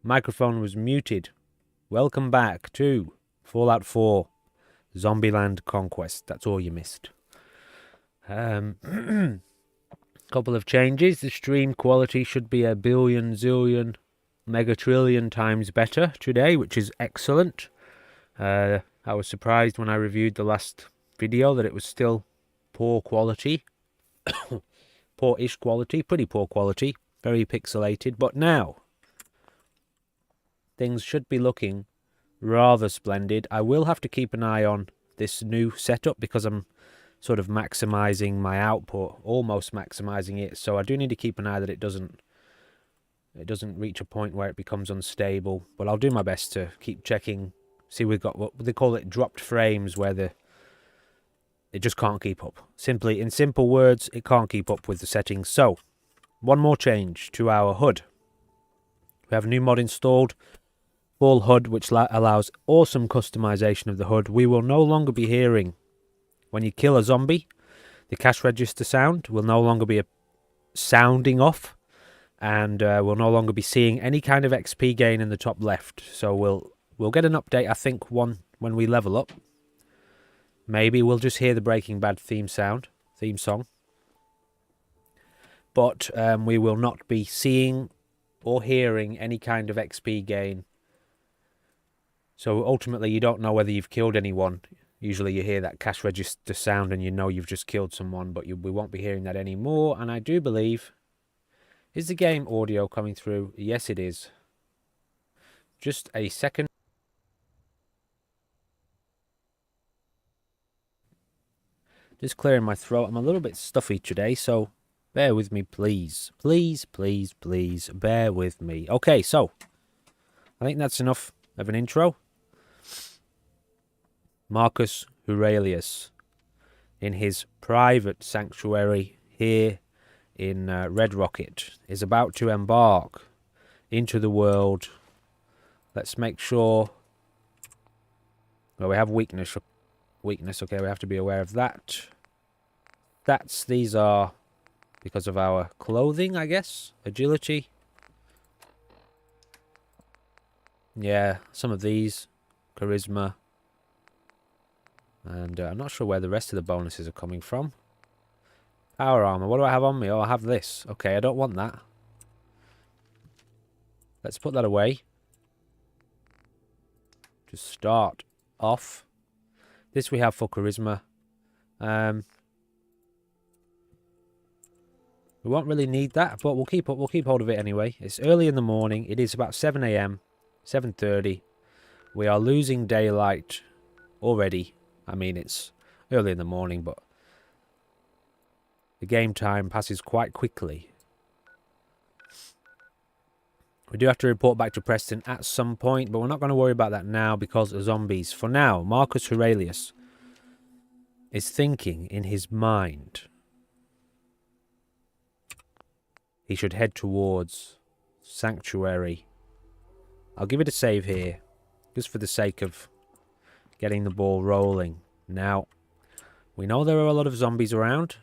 Microphone was muted. Welcome back to Fallout 4 Zombieland Conquest. That's all you missed. Couple of changes. The stream quality should be a billion, zillion, megatrillion times better today, which is excellent. I was surprised when I reviewed the last video that it was still poor quality. Poor-ish quality, pretty poor quality, very pixelated, but now things should be looking rather splendid. I will have to keep an eye on this new setup because I'm sort of maximizing my output, almost maximizing it, so I do need to keep an eye that it doesn't reach a point where it becomes unstable, but I'll do my best to keep checking. See, we've got what they call it dropped frames, where it just can't keep up. Simply, in simple words, it can't keep up with the settings. So, one more change to our HUD. We have a new mod installed, Full HUD, which allows awesome customization of the HUD. We will no longer be hearing, when you kill a zombie, the cash register sound will no longer be sounding off, and we'll no longer be seeing any kind of XP gain in the top left. So we'll get an update, I think, when we level up. Maybe we'll just hear the Breaking Bad theme song. But we will not be seeing or hearing any kind of XP gain. So ultimately, you don't know whether you've killed anyone. Usually you hear that cash register sound and you know you've just killed someone, but we won't be hearing that anymore. And I do believe... Is the game audio coming through? Yes, it is. Just a second. Just clearing my throat. I'm a little bit stuffy today, so bear with me, please. Please, please, please, bear with me. Okay, so I think that's enough of an intro. Marcus Aurelius, in his private sanctuary here in Red Rocket, is about to embark into the world. Let's make sure... Well, we have weakness. Okay, we have to be aware of that. These are because of our clothing, I guess. Agility. Yeah, some of these. Charisma. And I'm not sure where the rest of the bonuses are coming from. Power armor. What do I have on me? Oh, I have this. Okay, I don't want that. Let's put that away. To start off. This we have for charisma. We won't really need that, but we'll keep hold of it anyway. It's early in the morning. It is about 7 AM, 7:30. We are losing daylight already. I mean, it's early in the morning, but the game time passes quite quickly. We do have to report back to Preston at some point, but we're not going to worry about that now because of zombies. For now, Marcus Aurelius is thinking in his mind he should head towards Sanctuary. I'll give it a save here, just for the sake of getting the ball rolling. Now, we know there are a lot of zombies around.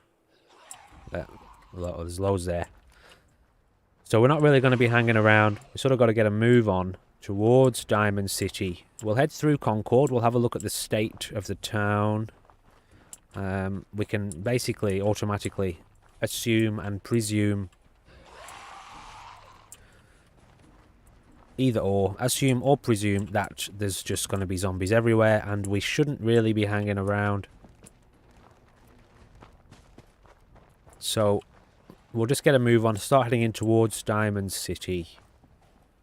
There's loads there. So we're not really going to be hanging around. We sort of got to get a move on towards Diamond City. We'll head through Concord. We'll have a look at the state of the town. We can basically automatically assume and presume either or. Assume or presume that there's just going to be zombies everywhere and we shouldn't really be hanging around. So we'll just get a move on, start heading in towards Diamond City.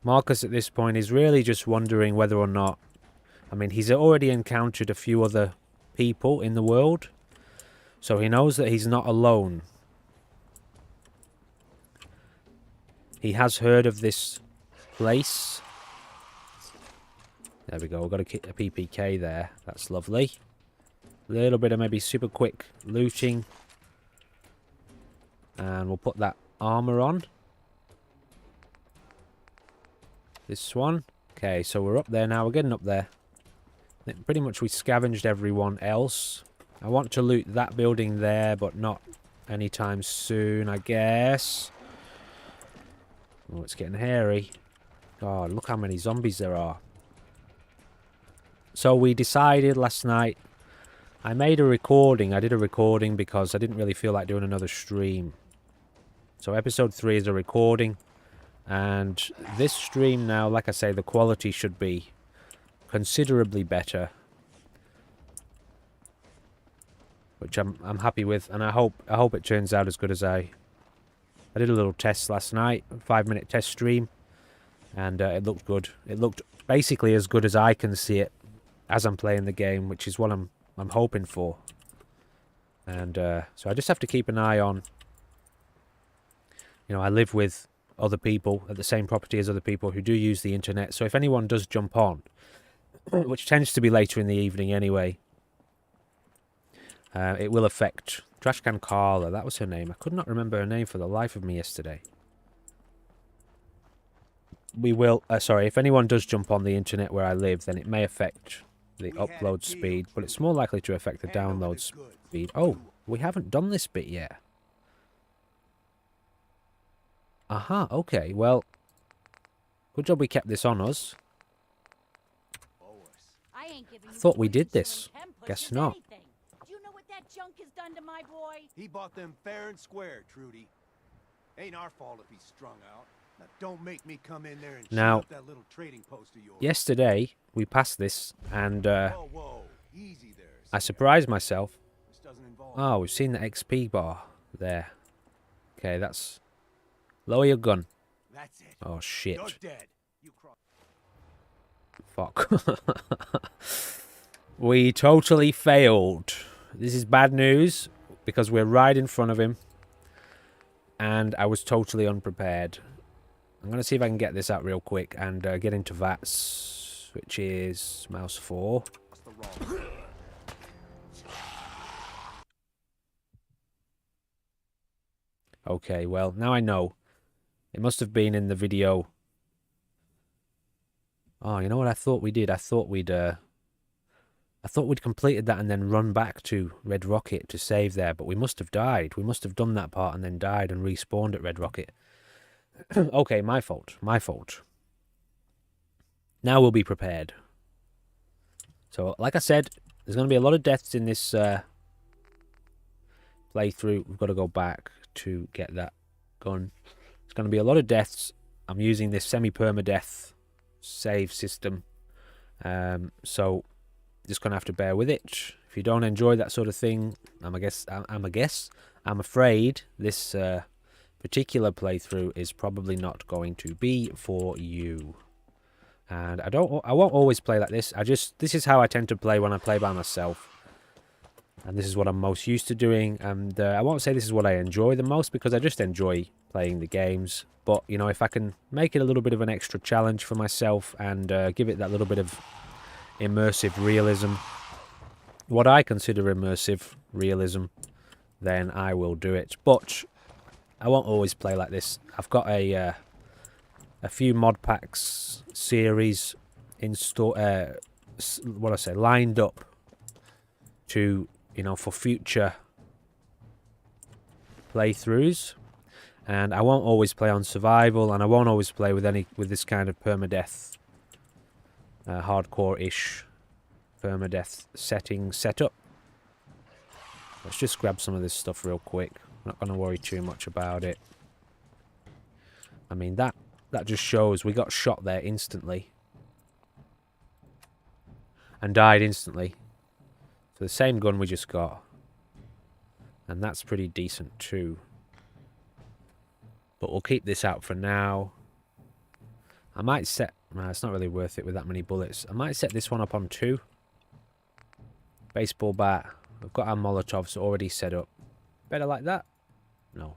Marcus at this point is really just wondering whether or not... I mean, he's already encountered a few other people in the world, so he knows that he's not alone. He has heard of this place. There we go, we've got a PPK there. That's lovely. A little bit of maybe super quick looting. And we'll put that armor on. This one. Okay, so we're up there now. We're getting up there. I think pretty much we scavenged everyone else. I want to loot that building there, but not anytime soon, I guess. Oh, it's getting hairy. God, look how many zombies there are. So we decided last night, I made a recording. I did a recording because I didn't really feel like doing another stream. So episode 3 is a recording. And this stream now, like I say, the quality should be considerably better. Which I'm happy with, and I hope it turns out as good as I did a little test last night, a 5-minute test stream, and it looked good. It looked basically as good as I can see it as I'm playing the game, which is what I'm hoping for. And so I just have to keep an eye on. You know, I live with other people at the same property as other people who do use the internet. So if anyone does jump on, which tends to be later in the evening anyway, it will affect Trashcan Carla. That was her name. I could not remember her name for the life of me yesterday. We will... sorry, if anyone does jump on the internet where I live, then it may affect the upload speed, but it's more likely to affect the download speed. Oh, we haven't done this bit yet. Aha, okay, well, good job we kept this on us. I thought we did this. Guess not. You know what that junk has done to my boy? He bought them fair and square, Trudy. Ain't our fault if he's strung out. Now don't make me come in there and shoot up that little trading post of yours. Yesterday we passed this and whoa. Easy there, I surprised myself. This doesn't involve Oh, we've seen the XP bar there. Okay, that's... Lower your gun. That's it. Oh, shit. You're dead. You Fuck. We totally failed. This is bad news because we're right in front of him. And I was totally unprepared. I'm going to see if I can get this out real quick and get into VATS, which is mouse 4. Okay, well, now I know. It must have been in the video. Oh, you know what I thought we did? I thought we'd completed that and then run back to Red Rocket to save there, but we must have died. We must have done that part and then died and respawned at Red Rocket. Okay, my fault. My fault. Now we'll be prepared. So, like I said, there's going to be a lot of deaths in this playthrough. We've got to go back to get that gun. There's going to be a lot of deaths. I'm using this semi-permadeath save system. So, just going to have to bear with it. If you don't enjoy that sort of thing, I'm afraid this particular playthrough is probably not going to be for you. And I won't always play like this. This is how I tend to play when I play by myself. And this is what I'm most used to doing. And I won't say this is what I enjoy the most because I just enjoy playing the games. But, you know, if I can make it a little bit of an extra challenge for myself and give it that little bit of immersive realism, what I consider immersive realism, then I will do it. But I won't always play like this. I've got a few mod packs series lined up to, you know, for future playthroughs. And I won't always play on survival, and I won't always play with this kind of permadeath, hardcore-ish permadeath setup. Let's just grab some of this stuff real quick. I'm not going to worry too much about it. I mean, that just shows we got shot there instantly. And died instantly. So the same gun we just got. And that's pretty decent too. But we'll keep this out for now. I might set... Nah, it's not really worth it with that many bullets. I might set this one up on 2. Baseball bat. We've got our Molotovs already set up. Better like that? No.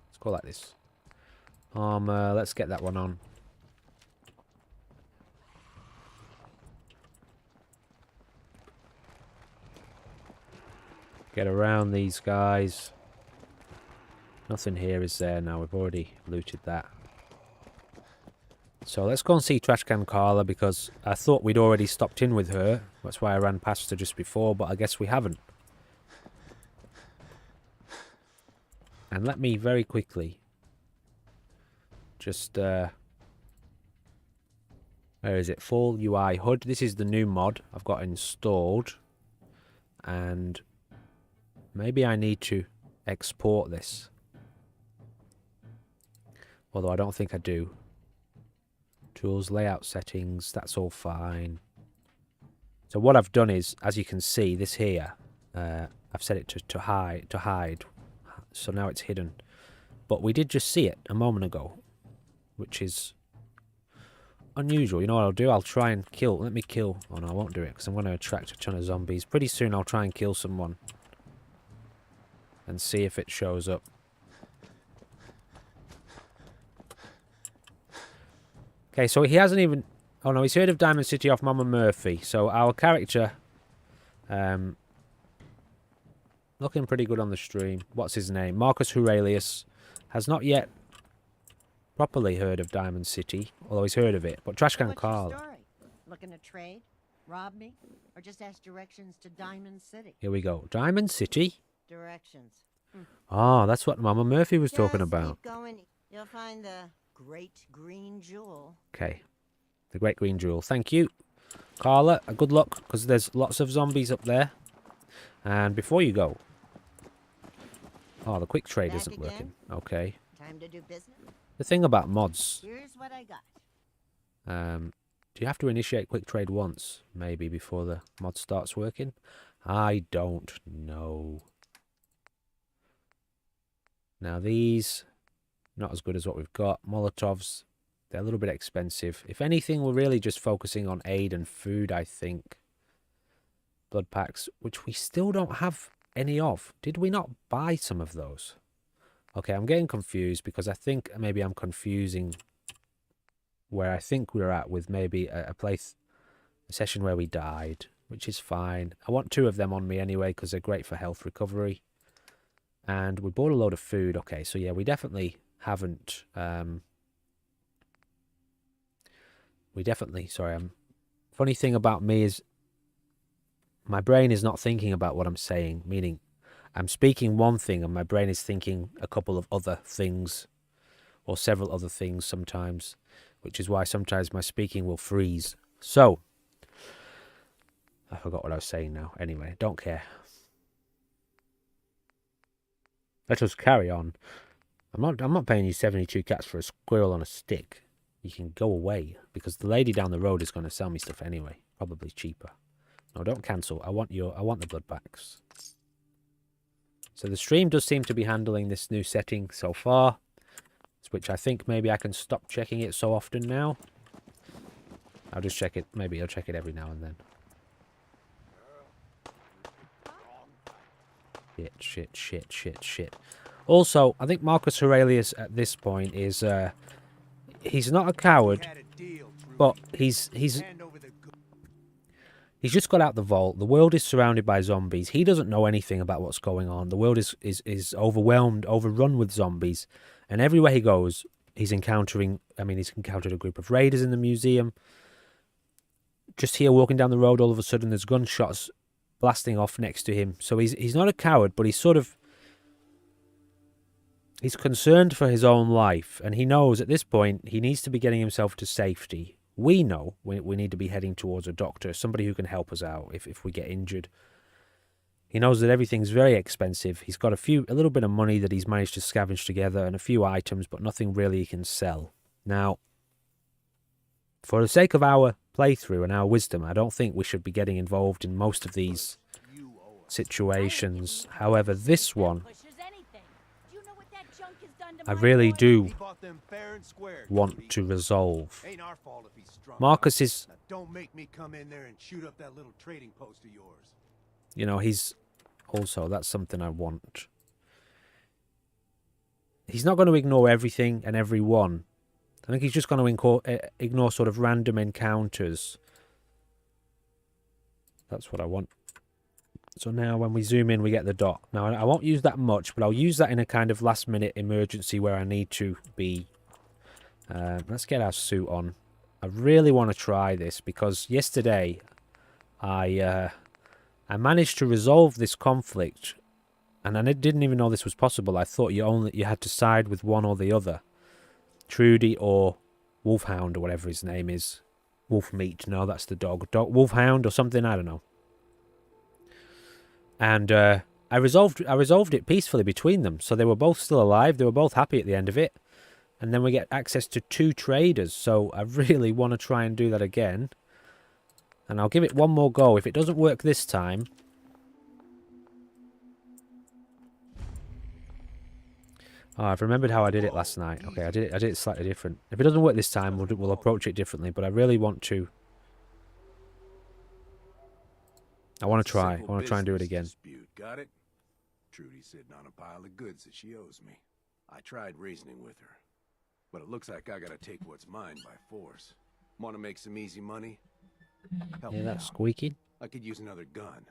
Let's go like this. Let's get that one on. Get around these guys. Nothing here is there now. We've already looted that. So let's go and see Trashcan Carla because I thought we'd already stopped in with her. That's why I ran past her just before, but I guess we haven't. And let me very quickly just Where is it? Full UI HUD. This is the new mod I've got installed. And maybe I need to export this. Although I don't think I do. Tools, layout settings, that's all fine. So what I've done is, as you can see, this here, I've set it to hide. So now it's hidden. But we did just see it a moment ago, which is unusual. You know what I'll do? I'll try and kill. Let me kill. Oh no, I won't do it because I'm going to attract a ton of zombies. Pretty soon I'll try and kill someone and see if it shows up. Okay, so he hasn't even... Oh no, he's heard of Diamond City off Mama Murphy. So our character... looking pretty good on the stream. What's his name? Marcus Aurelius has not yet properly heard of Diamond City, although he's heard of it. But Trashcan What's Carl... your story? Looking to trade? Rob me? Or just ask directions to Diamond City? Here we go. Diamond City? Directions. Oh, that's what Mama Murphy was talking Just about. keep going. You'll find the Great Green Jewel. Okay. The Great Green Jewel. Thank you, Carla. Good luck, because there's lots of zombies up there. And before you go... Oh, the quick trade Back isn't again? working. Okay. Time to do business? The thing about mods... Here's what I got. do you have to initiate quick trade once, maybe, before the mod starts working? I don't know. Now these, not as good as what we've got. Molotovs, they're a little bit expensive. If anything, we're really just focusing on aid and food, I think. Blood packs, which we still don't have any of. Did we not buy some of those? Okay, I'm getting confused because I think maybe I'm confusing where I think we're at with maybe a session where we died, which is fine. I want 2 of them on me anyway because they're great for health recovery. And we bought a load of food. Okay, so yeah, we definitely haven't... funny thing about me is my brain is not thinking about what I'm saying, meaning I'm speaking one thing and my brain is thinking a couple of other things or several other things sometimes, which is why sometimes my speaking will freeze. So, I forgot what I was saying now. Anyway, don't care. Let us carry on. I'm not paying you 72 cats for a squirrel on a stick. You can go away, because the lady down the road is going to sell me stuff anyway. Probably cheaper. No, don't cancel. I want the blood packs. So the stream does seem to be handling this new setting so far, which I think maybe I can stop checking it so often now. I'll just check it. Maybe I'll check it every now and then. Shit. Also, I think Marcus Aurelius at this point is, he's not a coward, but he's just got out the vault. The world is surrounded by zombies. He doesn't know anything about what's going on. The world is overwhelmed, overrun with zombies. And everywhere he goes, he's encountering... I mean, he's encountered a group of raiders in the museum. Just here, walking down the road, all of a sudden, there's gunshots blasting off next to him. So he's not a coward, but he's sort of... He's concerned for his own life. And he knows at this point, he needs to be getting himself to safety. We know we need to be heading towards a doctor, somebody who can help us out if we get injured. He knows that everything's very expensive. He's got a little bit of money that he's managed to scavenge together and a few items, but nothing really he can sell. Now, for the sake of our playthrough and our wisdom, I don't think we should be getting involved in most of these situations. However, this one, I really do want to resolve. Marcus is... Don't make me come in there and shoot up that little trading post of yours. You know, he's... Also, that's something I want. He's not going to ignore everything and everyone. I think he's just going to ignore sort of random encounters. That's what I want. So now when we zoom in, we get the dot. Now, I won't use that much, but I'll use that in a kind of last-minute emergency where I need to be. Let's get our suit on. I really want to try this because yesterday I managed to resolve this conflict, and I didn't even know this was possible. I thought you had to side with one or the other, Trudy or Wolfhound or whatever his name is. Wolf meat. No, that's the dog. Wolfhound or something. I don't know. And I resolved it peacefully between them. So they were both still alive. They were both happy at the end of it. And then we get access to 2 traders. So I really want to try and do that again. And I'll give it one more go. If it doesn't work this time... Oh, I've remembered how I did it last night. Okay, I did it slightly different. If it doesn't work this time, we'll approach it differently. But I really want to... I want to try. I want to try and do it again. Dispute. Got it? Trudy's sitting on a pile of goods that she owes me. I tried reasoning with her, but it looks like I gotta take what's mine by force. Want to make some easy money? Help Yeah, me that's out. squeaking. I could use another gun.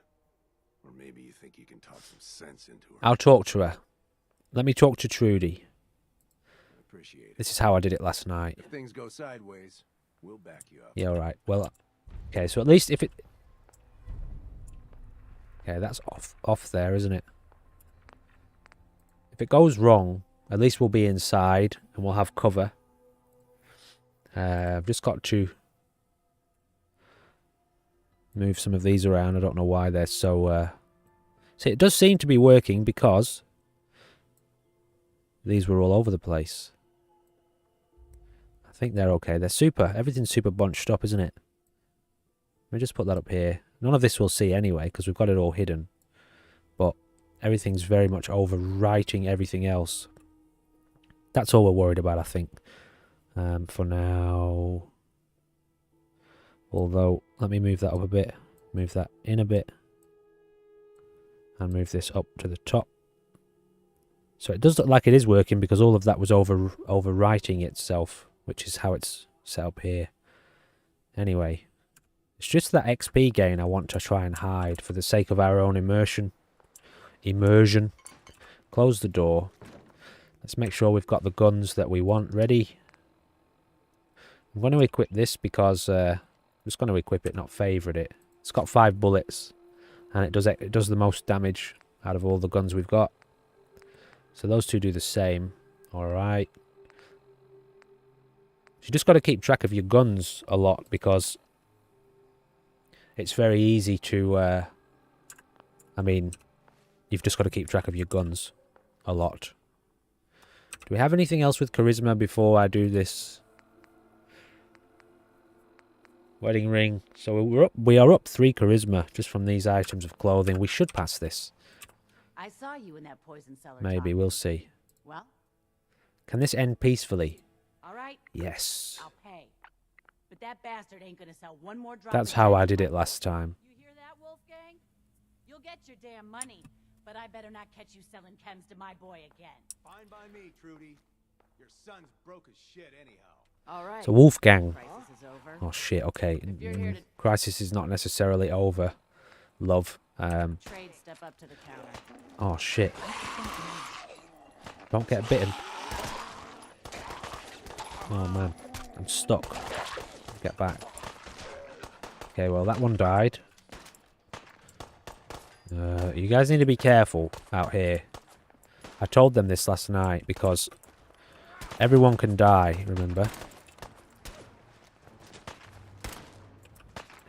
Or maybe you think you can talk some sense into her. I'll talk to her. Let me talk to Trudy. Appreciate it. This is how I did it last night. If things go sideways, we'll back you up. Yeah, alright. Well, okay, so at least if it... Okay, that's off there, isn't it? If it goes wrong, at least we'll be inside and we'll have cover. I've just got to move some of these around. I don't know why they're so... See, it does seem to be working because these were all over the place. I think they're okay. They're super. Everything's super bunched up, isn't it? Let me just put that up here. None of this we'll see anyway because we've got it all hidden. But everything's very much overwriting everything else. That's all we're worried about, I think. For now. Although, let me move that up a bit. Move that in a bit. And move this up to the top. So it does look like it is working because all of that was overwriting itself. Which is how it's set up here. Anyway. It's just that XP gain I want to try and hide for the sake of our own immersion. Close the door. Let's make sure we've got the guns that we want ready. I'm going to equip this because I'm just going to equip it, not favourite it. It's got 5 bullets and it does the most damage out of all the guns we've got. So those two do the same. Alright. You just got to keep track of your guns a lot because it's very easy to, I mean, you've just got to keep track of your guns a lot. Do we have anything else with charisma before I do this? Wedding ring. So we are up 3 charisma just from these items of clothing. We should pass this. I saw you in that poison cellar. Maybe, Tom. we'll see. Well, Can this end peacefully? all right. Yes. I'll pay. But that bastard ain't gonna sell one more drop. That's of how that I did to it my- last time. You hear that, Wolfgang? You'll get your damn money, but I better not catch you selling chems to my boy again. Fine by me, Trudy. Your son's broke as shit anyhow. All right. So Wolfgang. Crisis is over. Oh shit, okay. If you're here to- Crisis is not necessarily over. Love. Trade, step up to the counter. Oh shit. Don't get bitten. Oh man. I'm stuck. Get back. Okay, well that one died. You guys need to be careful out here. I told them this last night because everyone can die, remember?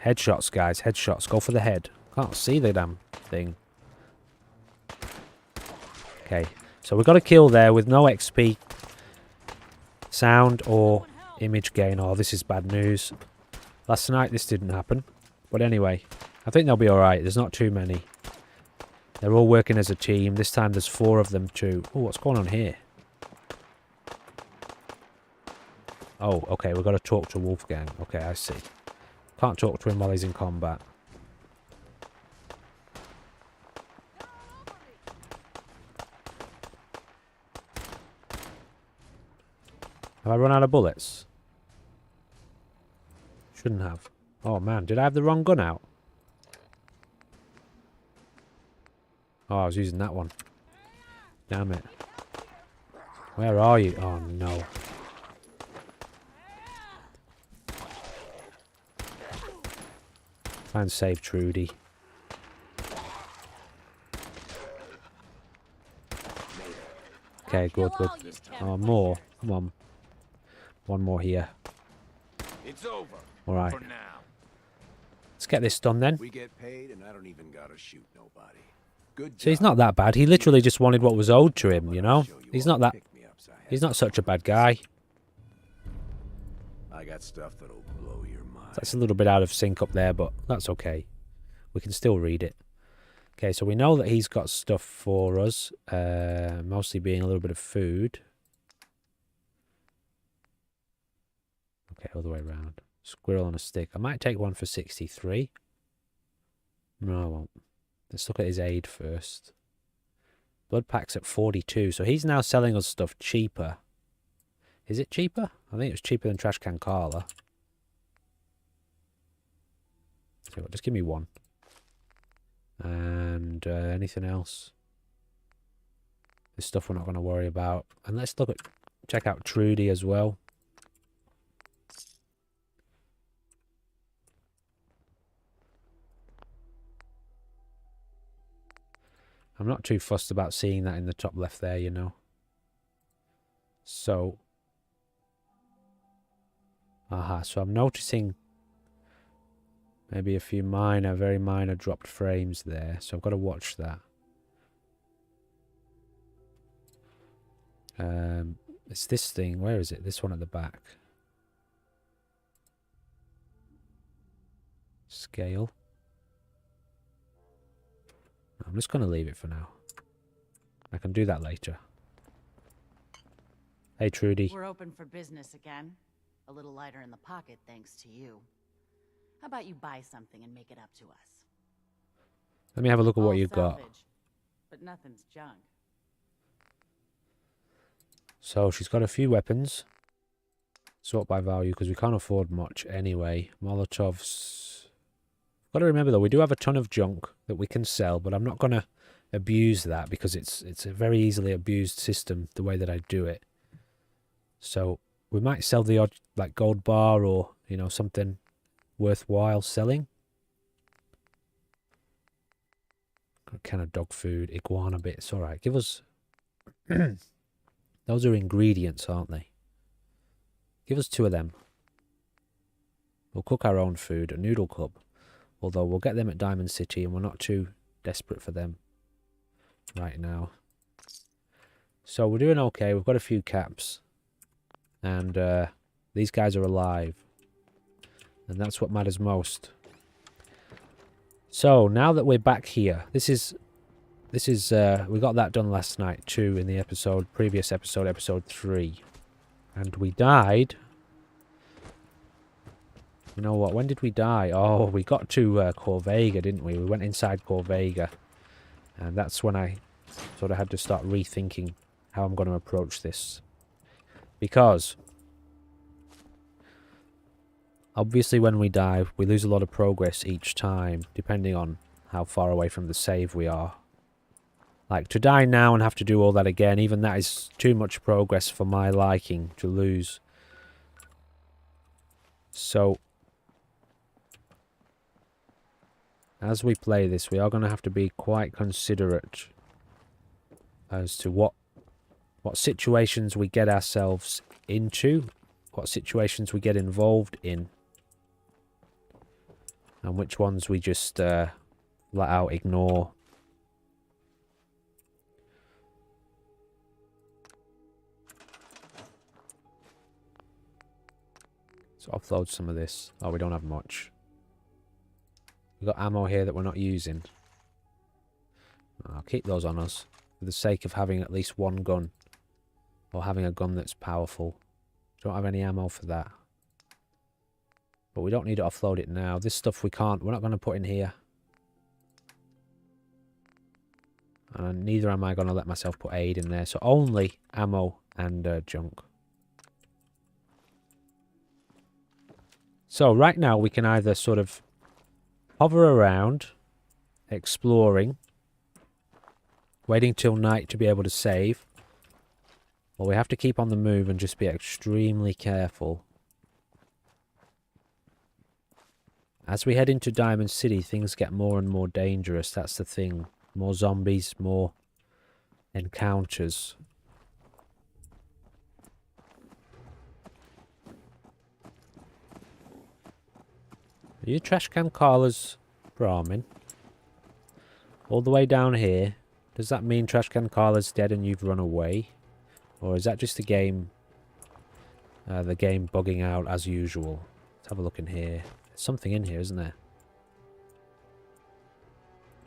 Headshots, guys. Headshots. Go for the head. Can't see the damn thing. Okay. So we've got a kill there with no XP, sound, or image gain. Oh, this is bad news. Last night this didn't happen. But anyway, I think they'll be alright. There's not too many. They're all working as a team. This time there's 4 of them too. Oh, what's going on here? Oh, okay. We've got to talk to Wolfgang. Okay, I see. Can't talk to him while he's in combat. Have I run out of bullets? Shouldn't have. Oh man, did I have the wrong gun out? Oh, I was using that one. Damn it. Where are you? Oh no. Try and save Trudy. Okay, good, good. Oh, more. Come on. One more here. It's over. Alright. For now. Let's get this done then. We get paid, and I don't even gotta shoot nobody. Good So he's job. not that bad. He literally just wanted what was owed to him, you know? He's not that... Pick-me-ups I have. He's not such a bad guy. I got stuff that'll blow your mind. That's a little bit out of sync up there, but that's okay. We can still read it. Okay, so we know that he's got stuff for us. Mostly being a little bit of food. Okay, all the way around. Squirrel on a stick. I might take one for 63. No, I won't. Let's look at his aid first. Blood pack's at 42, so he's now selling us stuff cheaper. Is it cheaper? I think it was cheaper than Trash Can Carla. So just give me one. And anything else? This stuff we're not going to worry about. And let's check out Trudy as well. I'm not too fussed about seeing that in the top left there, you know. So. So I'm noticing maybe a few very minor dropped frames there. So I've got to watch that. It's this thing. Where is it? This one at the back. Scale. I'm just going to leave it for now. I can do that later. Hey, Trudy. We're open for business again. A little lighter in the pocket thanks to you. How about you buy something and make it up to us? Let me have a look at what All you've got. salvage, but nothing's junk. So she's got a few weapons. Sort by value because we can't afford much anyway. Molotovs. Got to remember though, we do have a ton of junk that we can sell, but I'm not going to abuse that because it's a very easily abused system the way that I do it. So we might sell the odd like gold bar or, you know, something worthwhile selling. Got a can of dog food, iguana bits. All right, give us... Those are ingredients, aren't they? Give us 2 of them. We'll cook our own food, a noodle club. Although we'll get them at Diamond City and we're not too desperate for them right now. So we're doing okay. We've got a few caps. And these guys are alive. And that's what matters most. So now that we're back here, this is we got that done last night too in the previous episode, episode 3. And we died. You know what? When did we die? Oh, we got to Corvega, didn't we? We went inside Corvega. And that's when I sort of had to start rethinking how I'm going to approach this. Because obviously when we die, we lose a lot of progress each time, depending on how far away from the save we are. Like, to die now and have to do all that again, even that is too much progress for my liking to lose. So, as we play this, we are going to have to be quite considerate as to what situations we get ourselves into, what situations we get involved in, and which ones we just let out ignore. So offload some of this. Oh, we don't have much. We've got ammo here that we're not using. I'll keep those on us for the sake of having at least one gun. Or having a gun that's powerful. Don't have any ammo for that. But we don't need to offload it now. This stuff we're not going to put in here. And neither am I going to let myself put aid in there. So only ammo and junk. So right now we can either sort of hover around, exploring, waiting till night to be able to save, or we have to keep on the move and just be extremely careful. As we head into Diamond City, things get more and more dangerous. That's the thing. More zombies, more encounters. Are you trash can Carla's Brahmin? All the way down here. Does that mean trash can Carla's dead and you've run away? Or is that just the game bugging out as usual? Let's have a look in here. There's something in here, isn't there?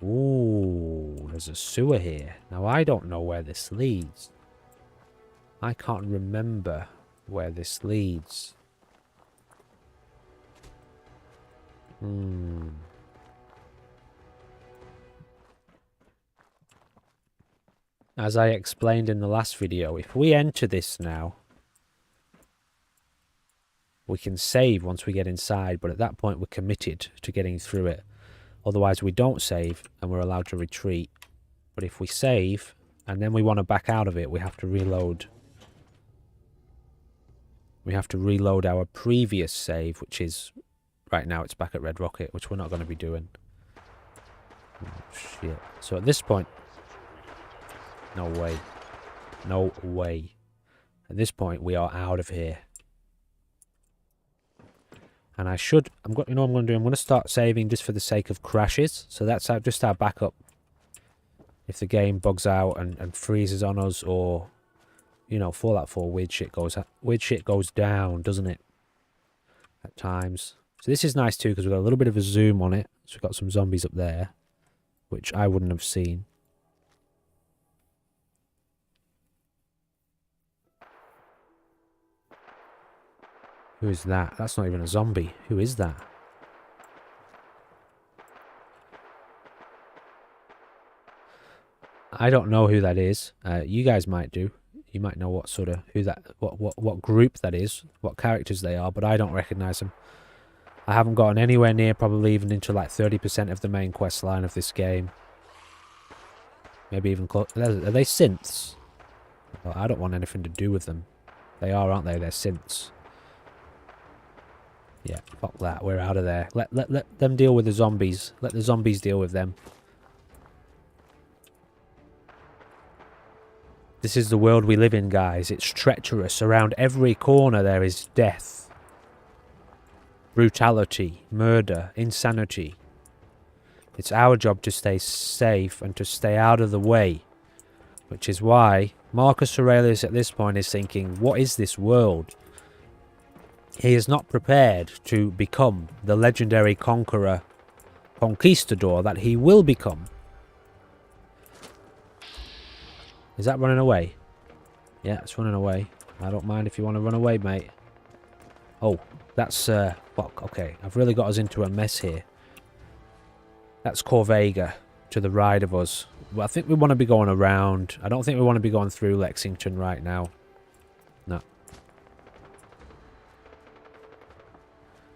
Ooh, there's a sewer here. Now, I don't know where this leads. I can't remember where this leads. As I explained in the last video, if we enter this now, we can save once we get inside, but at that point we're committed to getting through it. Otherwise we don't save and we're allowed to retreat. But if we save and then we want to back out of it, we have to reload. We have to reload our previous save, which is... Right now it's back at Red Rocket, which we're not going to be doing. Oh, shit. So at this point... No way. No way. At this point we are out of here. And I should... I'm going to start saving just for the sake of crashes. So that's just our backup. If the game bugs out and freezes on us, or... You know, Fallout 4 weird shit goes down, doesn't it? At times. So this is nice too, because we've got a little bit of a zoom on it. So we've got some zombies up there, which I wouldn't have seen. Who is that? That's not even a zombie. Who is that? I don't know who that is. You guys might do. You might know what sort of what group that is, what characters they are, but I don't recognize them. I haven't gotten anywhere near, probably even into like 30% of the main quest line of this game. Maybe even close. Are they synths? Well, I don't want anything to do with them. They are, aren't they? They're synths. Yeah, fuck that. We're out of there. Let them deal with the zombies. Let the zombies deal with them. This is the world we live in, guys. It's treacherous. Around every corner there is death. Brutality, murder, insanity. It's our job to stay safe and to stay out of the way. Which is why Marcus Aurelius at this point is thinking, what is this world? He is not prepared to become the legendary conqueror, conquistador that he will become. Is that running away? Yeah, it's running away. I don't mind if you want to run away, mate. Oh, that's, fuck, okay. I've really got us into a mess here. That's Corvega to the right of us. Well, I think we want to be going around. I don't think we want to be going through Lexington right now. No.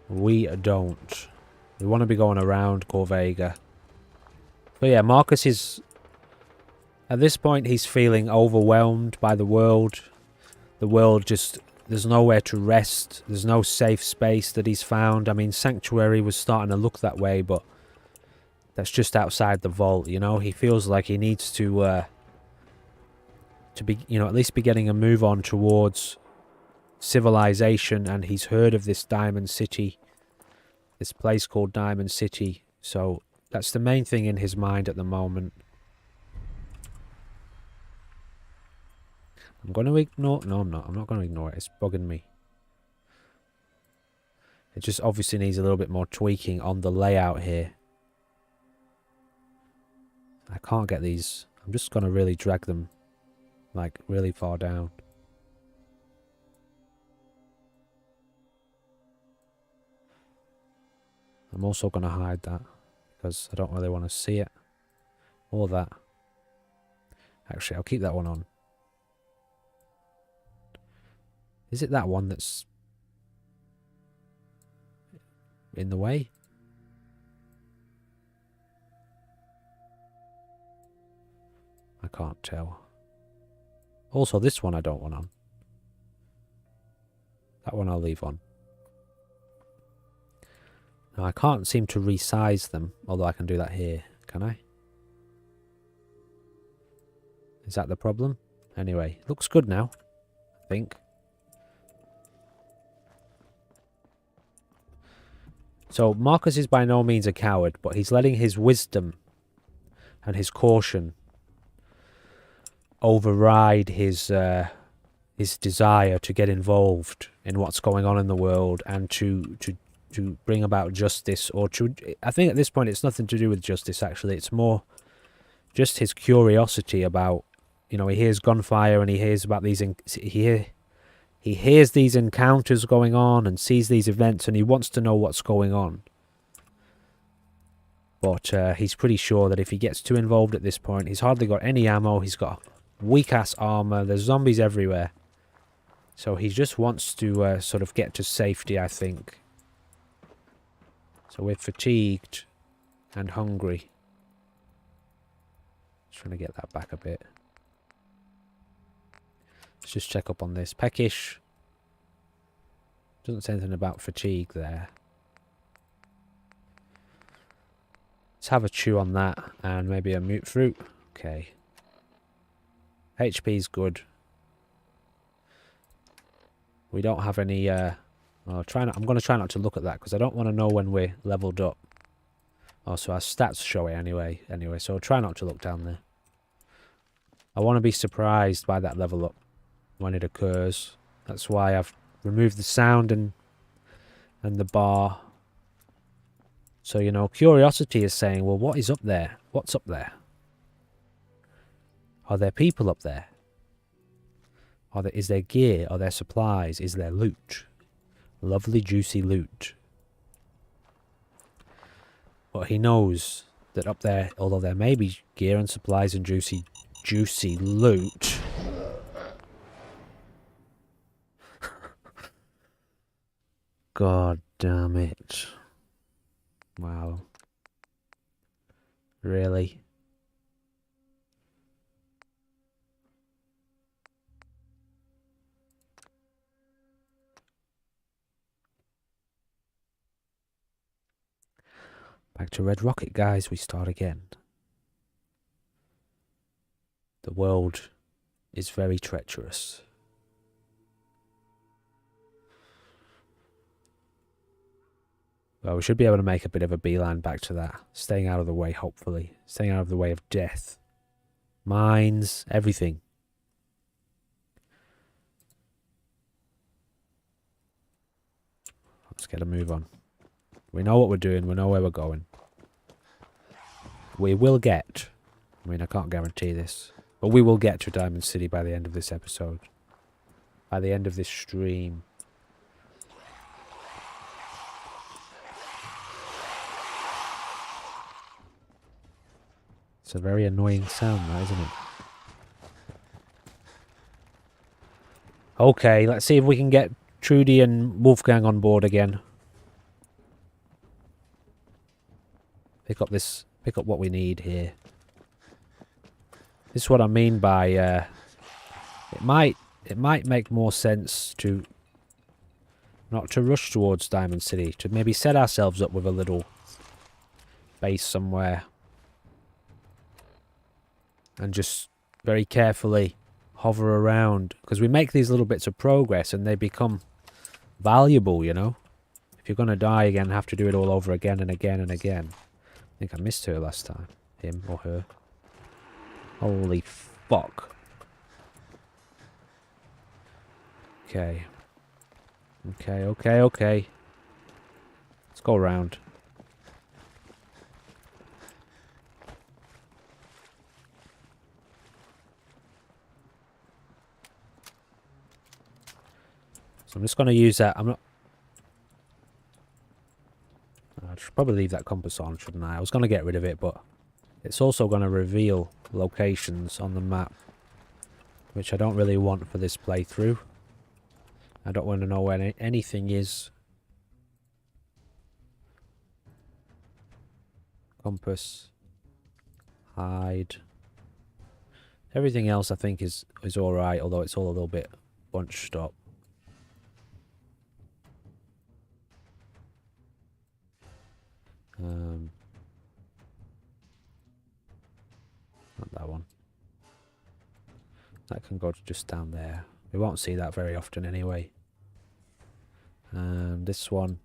We don't. We want to be going around Corvega. But yeah, Marcus is... At this point, he's feeling overwhelmed by the world. The world just... There's nowhere to rest. There's no safe space that he's found. I mean, Sanctuary was starting to look that way, but... That's just outside the vault, you know? He feels like he needs to be, you know, at least be getting a move on towards civilization, and he's heard of this Diamond City. This place called Diamond City. So, that's the main thing in his mind at the moment. I'm going to ignore... No, I'm not. I'm not going to ignore it. It's bugging me. It just obviously needs a little bit more tweaking on the layout here. I can't get these. I'm just going to really drag them, like, really far down. I'm also going to hide that, because I don't really want to see it. Or that. Actually, I'll keep that one on. Is it that one that's in the way? I can't tell. Also, this one I don't want on. That one I'll leave on. Now, I can't seem to resize them, although I can do that here. Can I? Is that the problem? Anyway, looks good now, I think. So Marcus is by no means a coward, but he's letting his wisdom and his caution override his desire to get involved in what's going on in the world and to bring about justice, or to, I think at this point it's nothing to do with justice actually, it's more just his curiosity about, you know, he hears gunfire and he hears about these, he hears these encounters going on and sees these events and he wants to know what's going on. But he's pretty sure that if he gets too involved at this point, he's hardly got any ammo, he's got weak-ass armor, there's zombies everywhere. So he just wants to sort of get to safety, I think. So we're fatigued and hungry. Just trying to get that back a bit. Let's just check up on this. Peckish. Doesn't say anything about fatigue there. Let's have a chew on that and maybe a mute fruit. Okay. HP's good. We don't have any I'm going to try not to look at that because I don't want to know when we're leveled up. Oh, so our stats show it anyway, so I'll try not to look down there. I want to be surprised by that level up when it occurs. That's why I've removed the sound and the bar. So, you know, curiosity is saying, well, what is up there? What's up there? Are there people up there? Is there gear? Are there supplies? Is there loot? Lovely, juicy loot. But he knows that up there, although there may be gear and supplies and juicy loot... God damn it. Wow. Really? Back to Red Rocket, guys. We start again. The world is very treacherous. Well, we should be able to make a bit of a beeline back to that. Staying out of the way, hopefully. Staying out of the way of death. Mines, everything. Let's get a move on. We know what we're doing. We know where we're going. We will get... I mean, I can't guarantee this. But we will get to Diamond City by the end of this episode. By the end of this stream. It's a very annoying sound, that, isn't it? Okay, let's see if we can get Trudy and Wolfgang on board again. Pick up what we need here. This is what I mean by it might make more sense to not to rush towards Diamond City, to maybe set ourselves up with a little base somewhere and just very carefully hover around, because we make these little bits of progress and they become valuable, you know. If you're going to die again, have to do it all over again and again and again. I think I missed her last time. Him or her. Holy fuck. Okay. Okay. Let's go around. So I'm just going to use that. I should probably leave that compass on, shouldn't I? I was going to get rid of it, but it's also going to reveal locations on the map, which I don't really want for this playthrough. I don't want to know where anything is. Compass. Hide. Everything else I think is alright, although it's all a little bit bunched up. Not that one. That can go just down there. We won't see that very often anyway. And this one.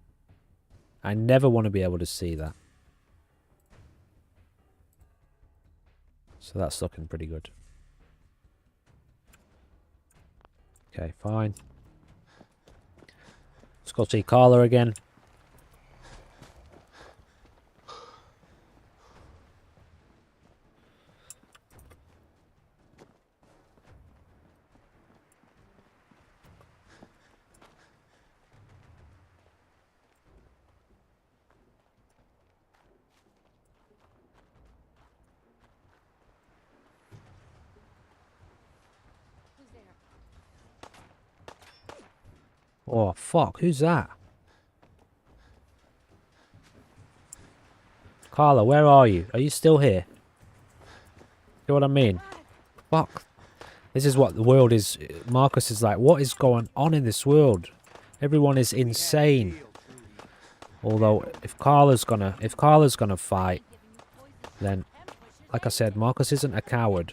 I never want to be able to see that. So that's looking pretty good. Okay, fine. Let's go see Carla again. Oh, fuck. Who's that? Carla, where are you? Are you still here? You know what I mean? Fuck. This is what the world is. Marcus is like, what is going on in this world? Everyone is insane. Although, if Carla's gonna fight, then, like I said, Marcus isn't a coward.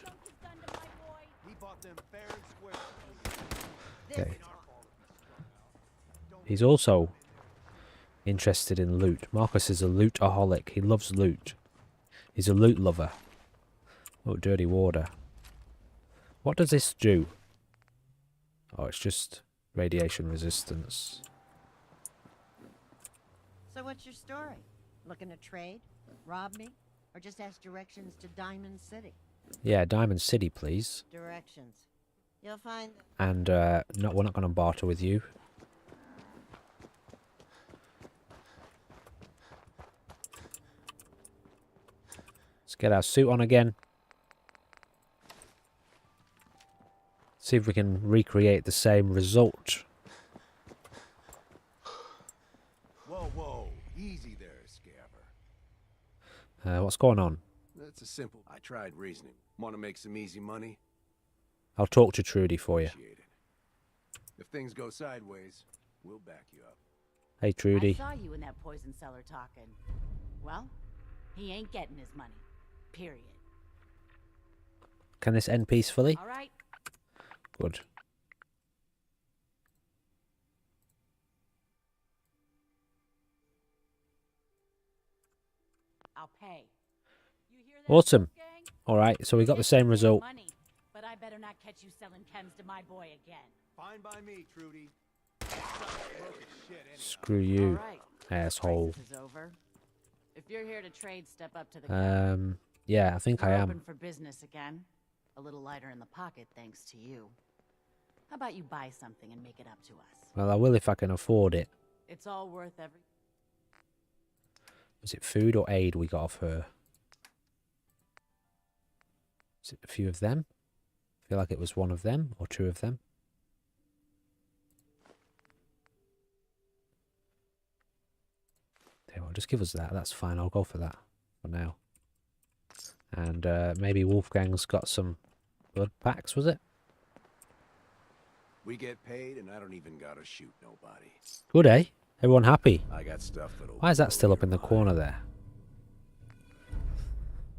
Okay. He's also interested in loot. Marcus is a lootaholic. He loves loot. He's a loot lover. Oh, dirty water. What does this do? Oh, it's just radiation resistance. So what's your story? Looking to trade? Rob me? Or just ask directions to Diamond City? Yeah, Diamond City, please. Directions. You'll find... And, no, we're not going to barter with you. Let's get our suit on again. See if we can recreate the same result. Whoa, whoa. Easy there, Scabber. What's going on? That's a simple... I tried reasoning. Want to make some easy money? I'll talk to Trudy for you. Appreciate it. If things go sideways, we'll back you up. Hey, Trudy. I saw you in that poison cellar talking. Well, he ain't getting his money. Period. Can this end peacefully? All right. Good. I'll pay. You hear that, Awesome. gang? Alright, so we got the same result. Money, but I better not catch you selling chems to my boy again. Fine by me, Trudy. Screw you, All right. asshole. Crisis is over. If you're here to trade, step up to the Yeah, I think I We're am. open for business again. A little lighter in the pocket thanks to you. How about you buy something and make it up to us? Well, I will if I can afford it. It's all worth every... Was it food or aid we got off her? Is it a few of them? I feel like it was one of them or two of them. There, well, just give us that. That's fine. I'll go for that for now. And maybe Wolfgang's got some blood packs, was it? We get paid, and I don't even gotta shoot nobody. Good, eh? Everyone happy? I got stuff that'll... Why is that still blow up in the your mind. corner there?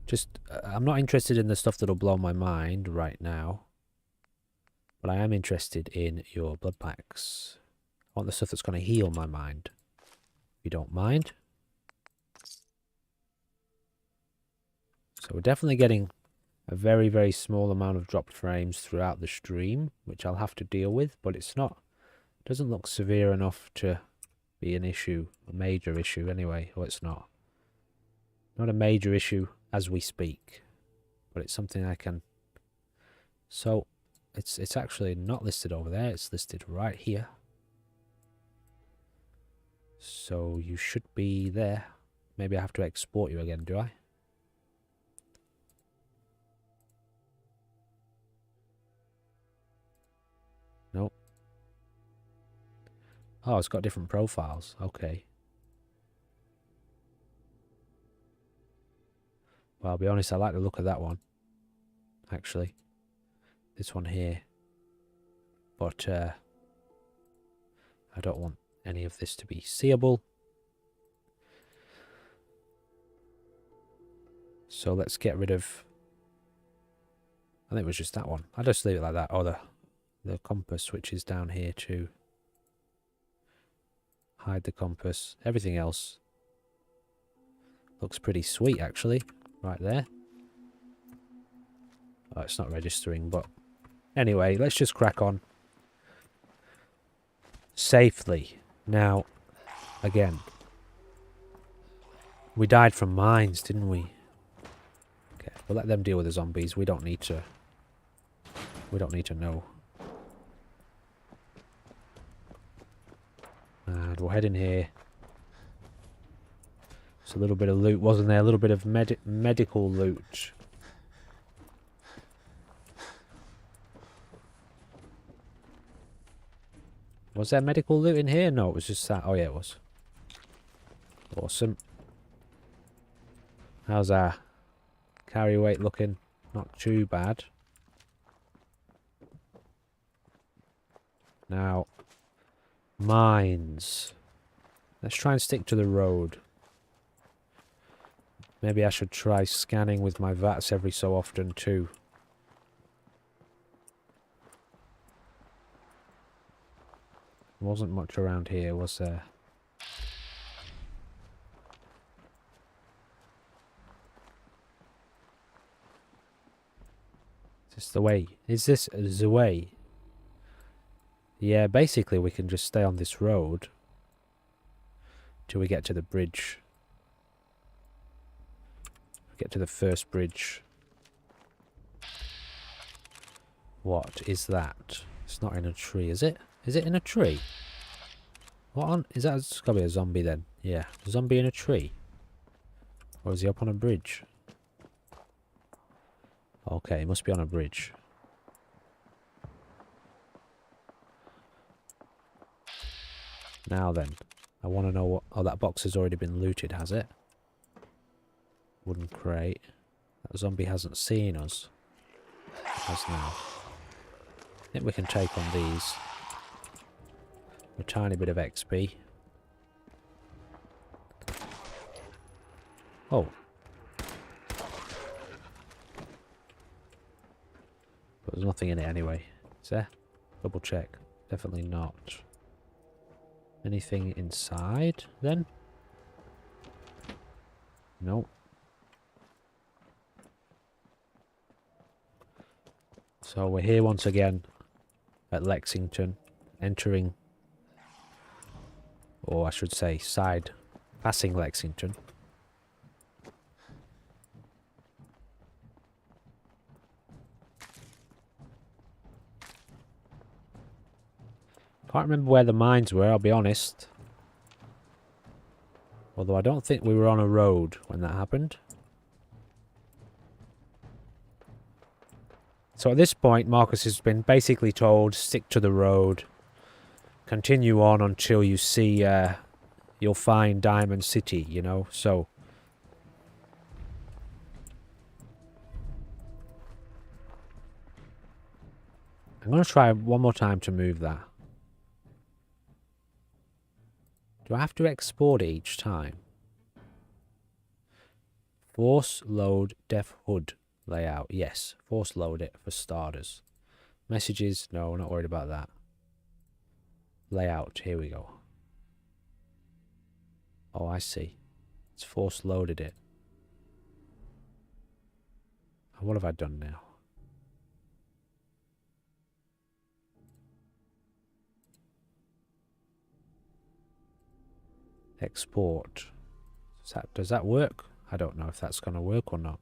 Just, I'm not interested in the stuff that'll blow my mind right now. But I am interested in your blood packs. I want the stuff that's going to heal my mind. If you don't mind. So we're definitely getting a very, very small amount of dropped frames throughout the stream, which I'll have to deal with, but it's not, doesn't look severe enough to be an issue, a major issue anyway, or it's not. Not a major issue as we speak, but it's something I can, so it's actually not listed over there, it's listed right here. So you should be there. Maybe I have to export you again, do I? Nope. Oh, it's got different profiles. Okay. Well, I'll be honest, I like the look of that one. Actually. This one here. But, I don't want any of this to be seeable. So let's get rid of... I think it was just that one. I'll just leave it like that. Oh, the compass switch is down here too. Hide the compass. Everything else Looks pretty sweet, actually. Right there. Oh, it's not registering, but... Anyway, let's just crack on. Safely. Now, again. We died from mines, didn't we? Okay, we'll let them deal with the zombies. We don't need to... We don't need to know. And we'll head in here. It's a little bit of loot, wasn't there? A little bit of medical loot. Was there medical loot in here? No, it was just that. Oh, yeah, it was. Awesome. How's our carry weight looking? Not too bad. Now, mines. Let's try and stick to the road. Maybe I should try scanning with my VATS every so often too. Wasn't much around here, was there? Is this the way? Is this the way? Yeah, basically we can just stay on this road till we get to the bridge. Get to the first bridge. What is that? It's not in a tree, is it? Is it in a tree? What on? Is that? It's gotta be a zombie then. Yeah, a zombie in a tree. Or is he up on a bridge? Okay, he must be on a bridge. Now then, I want to know what... Oh, that box has already been looted, has it? Wooden crate. That zombie hasn't seen us. Has now. I think we can take on these. A tiny bit of XP. Oh. But there's nothing in it anyway. Is there? Double check. Definitely not. Anything inside then? Nope. So we're here once again at Lexington, entering, or I should say passing Lexington. Can't remember where the mines were, I'll be honest. Although I don't think we were on a road when that happened. So at this point, Marcus has been basically told, stick to the road. Continue on until you see, you'll find Diamond City, you know, so. I'm going to try one more time to move that. Do I have to export it each time? Force load def HUD layout. Yes, force load it for starters. Messages, no, not worried about that. Layout, here we go. Oh, I see. It's force loaded it. What have I done now? Export. Does that work? I don't know if that's going to work or not.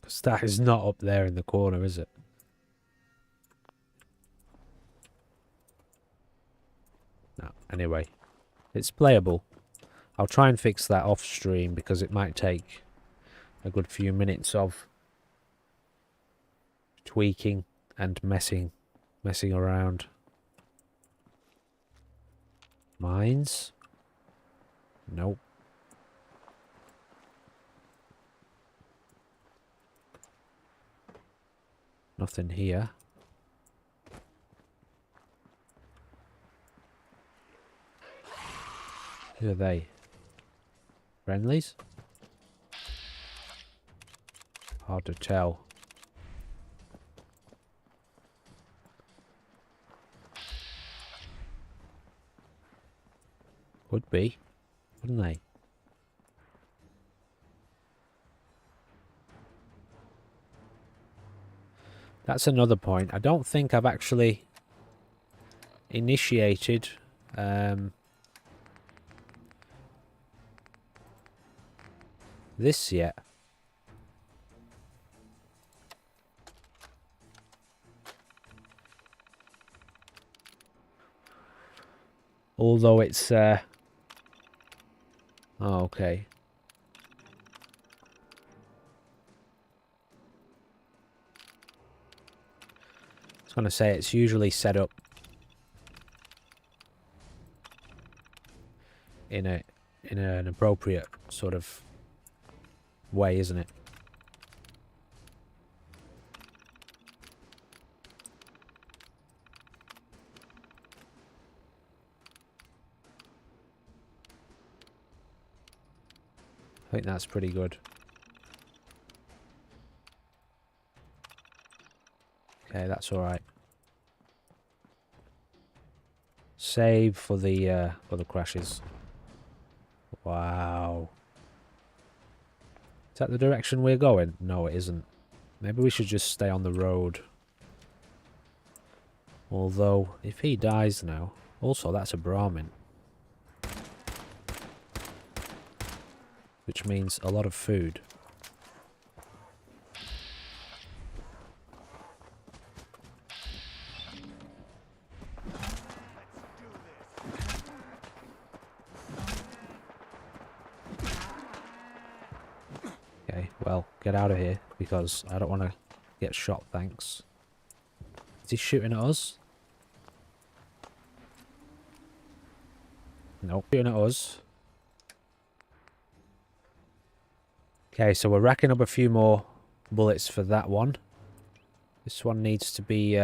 Because that is not up there in the corner, is it? No, anyway. It's playable. I'll try and fix that off stream because it might take a good few minutes of tweaking and messing around. Mines? Nope. Nothing here. Who are they? Friendlies? Hard to tell. Would be, wouldn't they? That's another point. I don't think I've actually initiated this yet. Although it's oh, okay. I was gonna say it's usually set up in an appropriate sort of way, isn't it? I think that's pretty good. Okay, that's all right. Save for the crashes. Wow. Is that the direction we're going? No, it isn't. Maybe we should just stay on the road. Although, if he dies now... Also, that's a Brahmin. Which means a lot of food. Okay, well, get out of here, because I don't want to get shot, thanks. Is he shooting at us? Nope, shooting at us. Okay, so we're racking up a few more bullets for that one. This one needs to be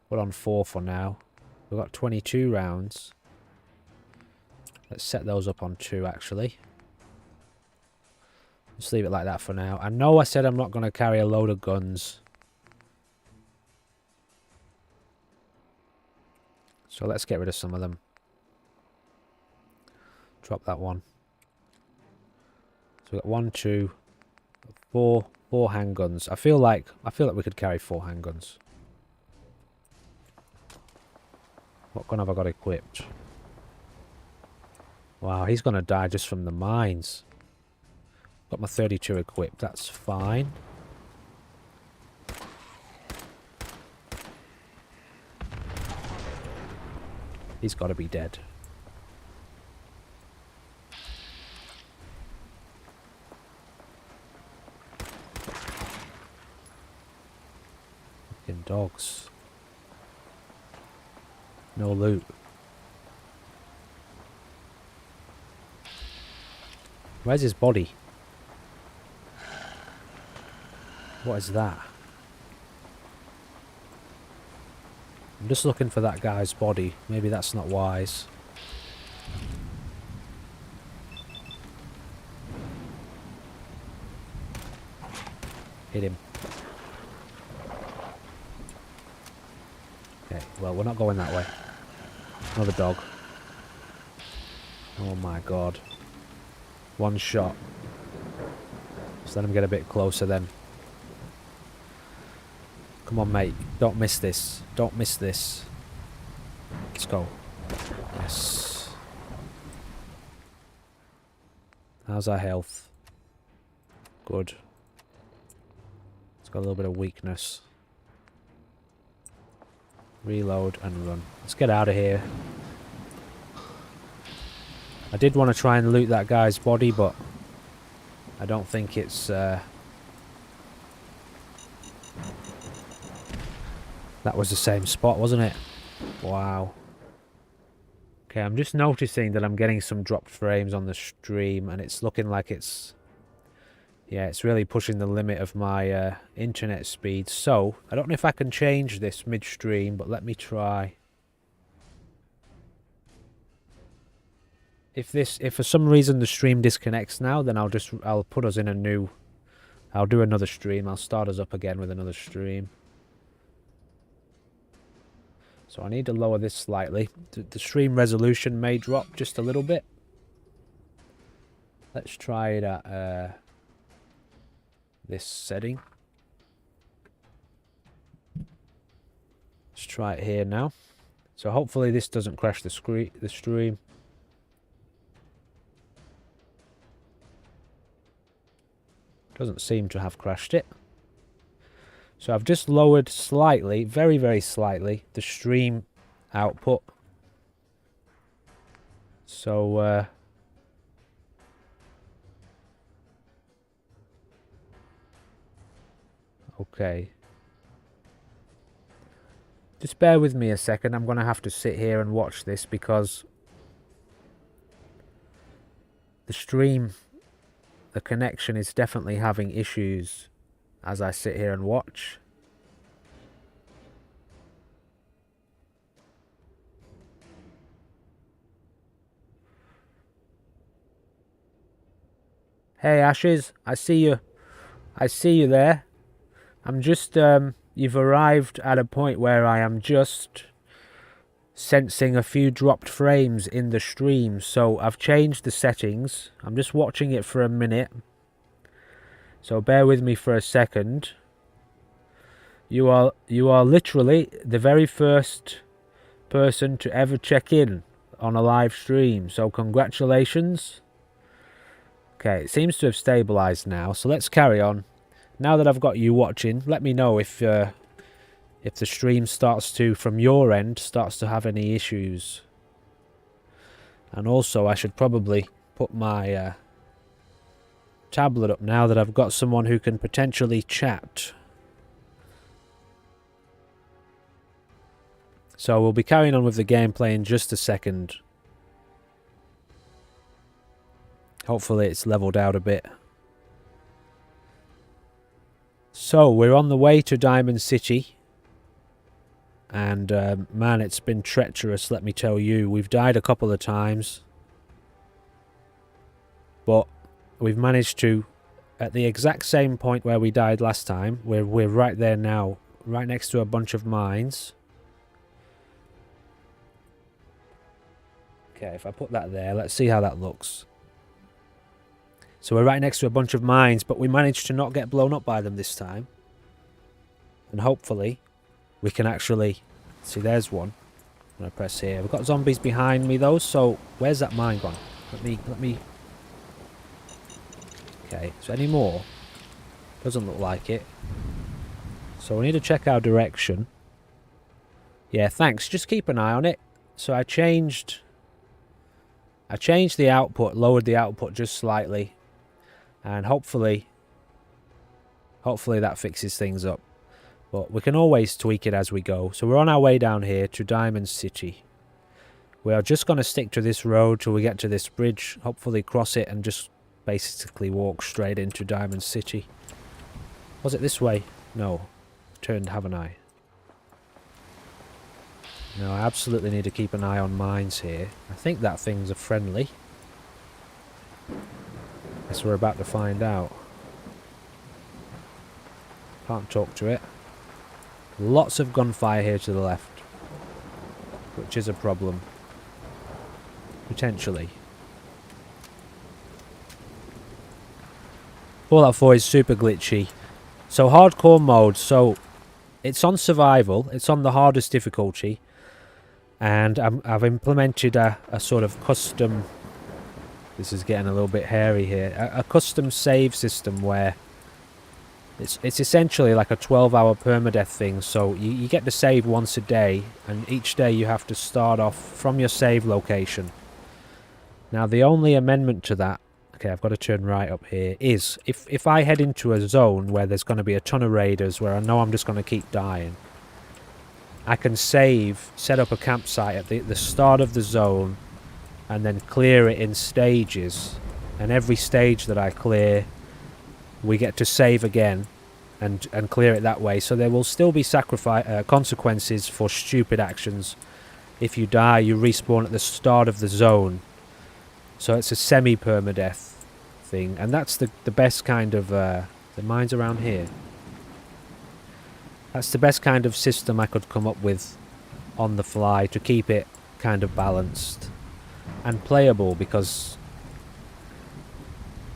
put on 4 for now. We've got 22 rounds. Let's set those up on 2, actually. Just leave it like that for now. I know I said I'm not going to carry a load of guns. So let's get rid of some of them. Drop that one. So we've got 1, 2, 4 handguns. I feel like we could carry 4 handguns. What gun have I got equipped? Wow, he's gonna die just from the mines. Got my 32 equipped, that's fine. He's gotta be dead. Fucking dogs. No loot. Where's his body? What is that? I'm just looking for that guy's body. Maybe that's not wise. Hit him. Okay, well, we're not going that way. Another dog. Oh my god. One shot. Just let him get a bit closer then. Come on, mate. Don't miss this. Don't miss this. Let's go. Yes. How's our health? Good. It's got a little bit of weakness. Reload and run. Let's get out of here. I did want to try and loot that guy's body, but I don't think it's... That was the same spot, wasn't it? Wow. Okay, I'm just noticing that I'm getting some dropped frames on the stream, and it's looking like it's... Yeah, it's really pushing the limit of my internet speed. So, I don't know if I can change this mid-stream, but let me try. If for some reason the stream disconnects now, then I'll put us in a new... I'll do another stream. I'll start us up again with another stream. So I need to lower this slightly. The stream resolution may drop just a little bit. Let's try it at this setting. Let's try it here now. So hopefully this doesn't crash the stream. Doesn't seem to have crashed it. So I've just lowered slightly, very, very slightly, the stream output. So, okay. Just bear with me a second. I'm going to have to sit here and watch this because the stream, the connection is definitely having issues as I sit here and watch. Hey Ashes, I see you. I see you there. I'm just, you've arrived at a point where I am just sensing a few dropped frames in the stream. So I've changed the settings. I'm just watching it for a minute. So bear with me for a second. You are literally the very first person to ever check in on a live stream. So congratulations. Okay, it seems to have stabilized now. So let's carry on. Now that I've got you watching, let me know if the stream starts to, from your end, starts to have any issues. And also, I should probably put my tablet up now that I've got someone who can potentially chat. So we'll be carrying on with the gameplay in just a second. Hopefully it's leveled out a bit. So we're on the way to Diamond City. And man, it's been treacherous, let me tell you. We've died a couple of times. But we've managed to, at the exact same point where we died last time, we're right there now, right next to a bunch of mines. Okay, if I put that there, let's see how that looks. So we're right next to a bunch of mines, but we managed to not get blown up by them this time. And hopefully, we can actually... See, there's one. I'm going to press here. We've got zombies behind me, though, so where's that mine gone? Let me... Okay, so any more? Doesn't look like it. So we need to check our direction. Yeah, thanks. Just keep an eye on it. So I changed the output, lowered the output just slightly. And hopefully that fixes things up. But we can always tweak it as we go. So we're on our way down here to Diamond City. We are just going to stick to this road till we get to this bridge. Hopefully cross it and just basically walk straight into Diamond City. Was it this way? No. Turned, haven't I? No, I absolutely need to keep an eye on mines here. I think that thing's a friendly. Guess we're about to find out. Can't talk to it. Lots of gunfire here to the left, which is a problem. Potentially. Fallout 4 is super glitchy. So hardcore mode, so it's on survival, it's on the hardest difficulty, and I've implemented a sort of custom, this is getting a little bit hairy here, a custom save system where it's essentially like a 12-hour permadeath thing. So you get to save once a day, and each day you have to start off from your save location. Now the only amendment to that, okay, I've got to turn right up here, is if I head into a zone where there's going to be a ton of raiders, where I know I'm just going to keep dying, I can set up a campsite at the start of the zone, and then clear it in stages. And every stage that I clear, we get to save again and clear it that way. So there will still be consequences for stupid actions. If you die, you respawn at the start of the zone. So it's a semi-permadeath thing. And that's the best kind of... the mines around here. That's the best kind of system I could come up with on the fly to keep it kind of balanced and playable, because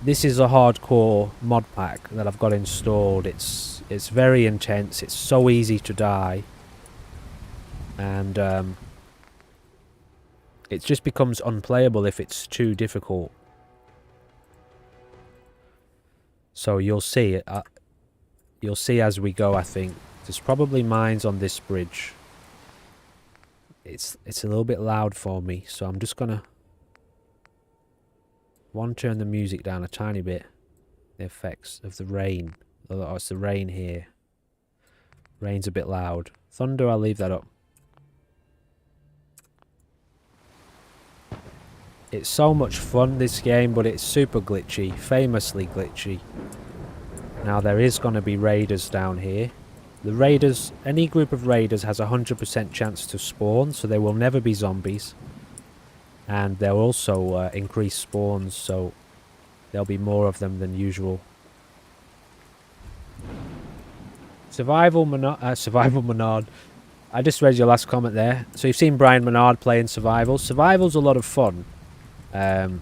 this is a hardcore mod pack that I've got installed. It's very intense. It's so easy to die, and it just becomes unplayable if it's too difficult. So you'll see it. You'll see as we go. I think there's probably mines on this bridge. It's a little bit loud for me, so I'm just gonna turn the music down a tiny bit. The effects of the rain. Oh, it's the rain here. Rain's a bit loud. Thunder, I'll leave that up. It's so much fun, this game, but it's super glitchy. Famously glitchy. Now, there is going to be raiders down here. The raiders, any group of raiders has a 100% chance to spawn, so they will never be zombies. And they'll also increase spawns, so there'll be more of them than usual. Survival Menard. I just read your last comment there. So you've seen Brian Menard playing Survival. Survival's a lot of fun. To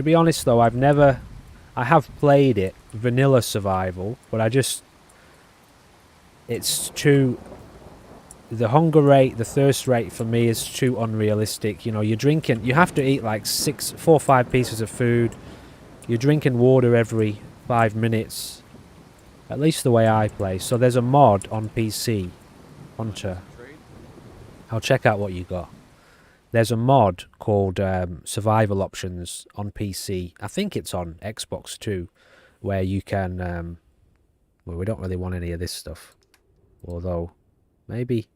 be honest though, I have played it, vanilla Survival, but it's too... The hunger rate, the thirst rate for me is too unrealistic. You know, you have to eat like 4 or 5 pieces of food. You're drinking water every 5 minutes. At least the way I play. So there's a mod on PC. Hunter. I'll check out what you got. There's a mod called Survival Options on PC. I think it's on Xbox too. Where you can... well, we don't really want any of this stuff. Although, maybe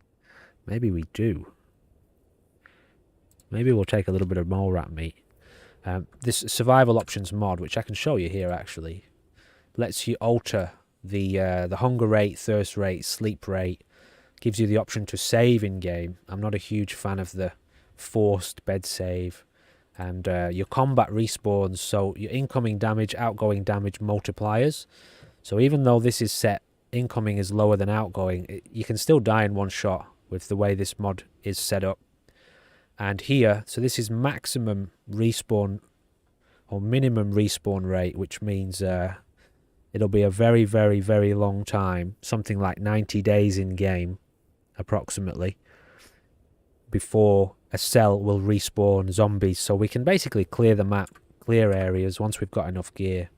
we do. Maybe we'll take a little bit of mole rat meat. This Survival Options mod, which I can show you here actually, lets you alter the hunger rate, thirst rate, sleep rate. Gives you the option to save in game. I'm not a huge fan of the forced bed save. And your combat respawns, so your incoming damage, outgoing damage multipliers. So even though this is set, incoming is lower than outgoing, you can still die in one shot with the way this mod is set up. And here, so this is maximum respawn or minimum respawn rate, which means it'll be a very, very, very long time, something like 90 days in game, approximately, before a cell will respawn zombies. So we can basically clear the map, clear areas once we've got enough gear.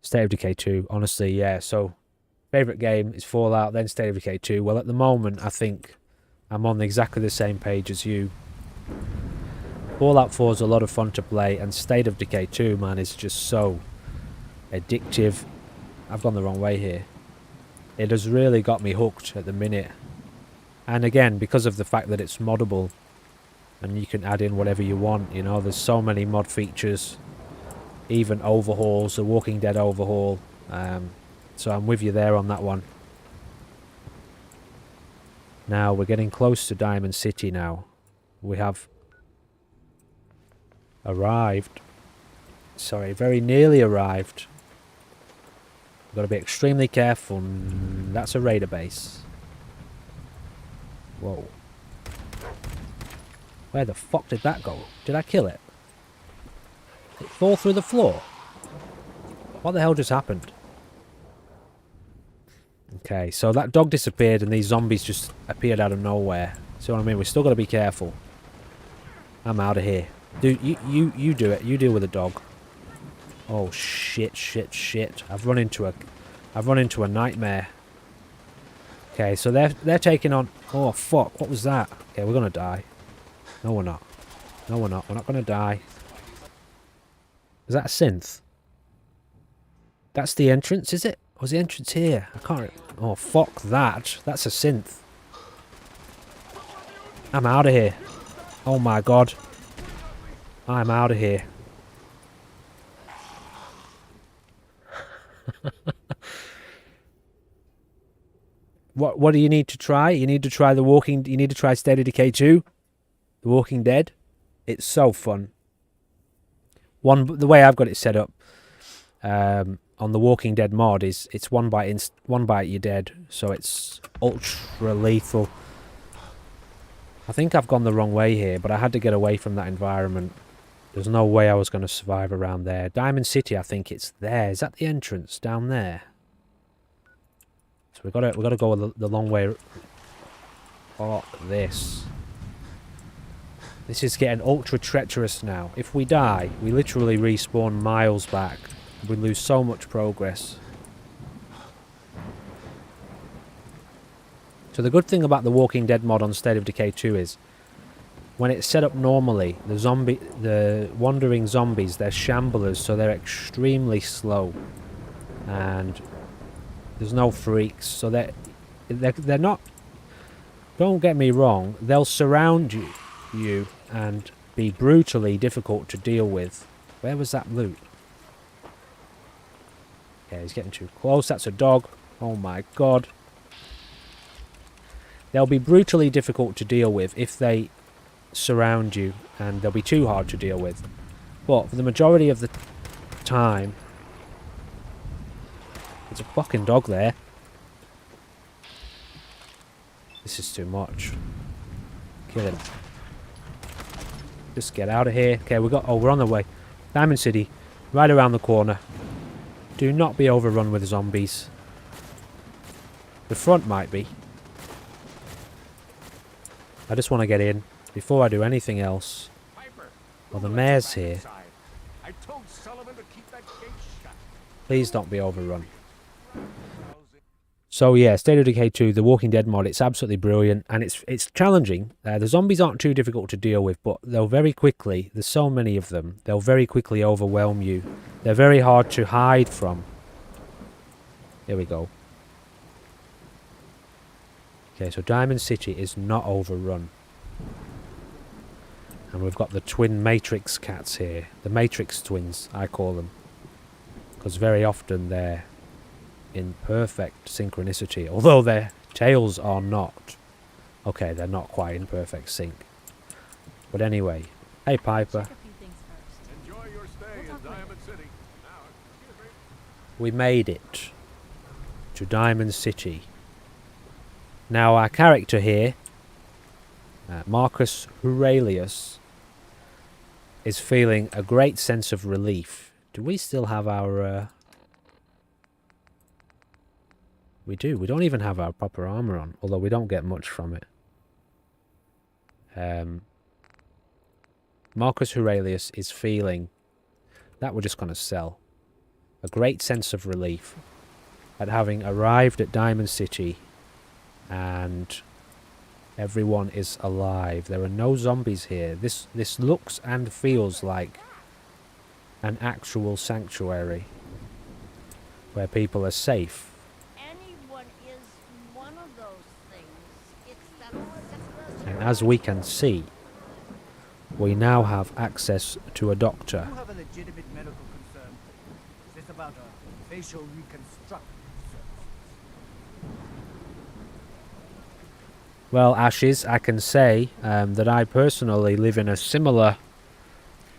State of Decay 2, honestly, yeah. So favourite game is Fallout, then State of Decay 2. Well, at the moment, I think I'm on exactly the same page as you. Fallout 4 is a lot of fun to play, and State of Decay 2, man, is just so addictive. I've gone the wrong way here. It has really got me hooked at the minute. And again, because of the fact that it's moddable, and you can add in whatever you want, you know, there's so many mod features, even overhauls, the Walking Dead overhaul. So I'm with you there on that one. Now, we're getting close to Diamond City now. We have arrived. Sorry, very nearly arrived. We've got to be extremely careful. That's a raider base. Whoa. Where the fuck did that go? Did I kill it? Did it fall through the floor? What the hell just happened? Okay, so that dog disappeared and these zombies just appeared out of nowhere. See what I mean? We've still got to be careful. I'm out of here. Dude, you do it. You deal with the dog. Oh shit, shit, shit. I've run into a nightmare. Okay, so they're taking on... Oh fuck, what was that? Okay, we're gonna die. No, we're not. No, we're not. We're not gonna die. Is that a synth? That's the entrance, is it? Was the entrance here? I can't... Oh, fuck that. That's a synth. I'm out of here. Oh my god. I'm out of here. What do you need to try? You need to try you need to try State of Decay 2. The Walking Dead. It's so fun. The way I've got it set up, on the Walking Dead mod is it's one bite you're dead, so it's ultra lethal. I think I've gone the wrong way here, but I had to get away from that environment. There's no way I was going to survive around there. Diamond City, I think it's there. Is that the entrance down there? So we got to go the long way. Fuck this. This is getting ultra treacherous now. If we die, we literally respawn miles back. We lose so much progress. So the good thing about the Walking Dead mod on State of Decay 2 is when it's set up normally, the wandering zombies, they're shamblers, so they're extremely slow. And there's no freaks, so they're not, don't get me wrong, they'll surround you and be brutally difficult to deal with. Where was that loot? Okay, he's getting too close. That's a dog. Oh my god. They'll be brutally difficult to deal with if they surround you, and they'll be too hard to deal with. But for the majority of the time... There's a fucking dog there. This is too much. Kill him. Just get out of here. Okay, we're on the way. Diamond City, right around the corner. Do not be overrun with zombies. The front might be. I just want to get in before I do anything else. Well, the mayor's here. Please don't be overrun. So yeah, State of Decay 2, the Walking Dead mod, it's absolutely brilliant, and it's challenging. The zombies aren't too difficult to deal with, but they'll very quickly, there's so many of them, they'll very quickly overwhelm you. They're very hard to hide from. Here we go. Okay, so Diamond City is not overrun. And we've got the twin Matrix cats here. The Matrix twins, I call them. Because very often they're in perfect synchronicity. Although their tails are not. Okay, they're not quite in perfect sync. But anyway. Hey, Piper. Enjoy your stay in Diamond City. We made it to Diamond City. Now our character here, Marcus Aurelius, is feeling a great sense of relief. Do we still have our... We do. We don't even have our proper armor on, although we don't get much from it. Marcus Aurelius is feeling that we're just going to sell. A great sense of relief at having arrived at Diamond City and everyone is alive. There are no zombies here. This looks and feels like an actual sanctuary where people are safe. Anyone is one of those things. It's that And as we can see, we now have access to a doctor. You have a legitimate medical concern. Is this about a facial reconstruction service? Well, Ashes, I can say that I personally live in a similar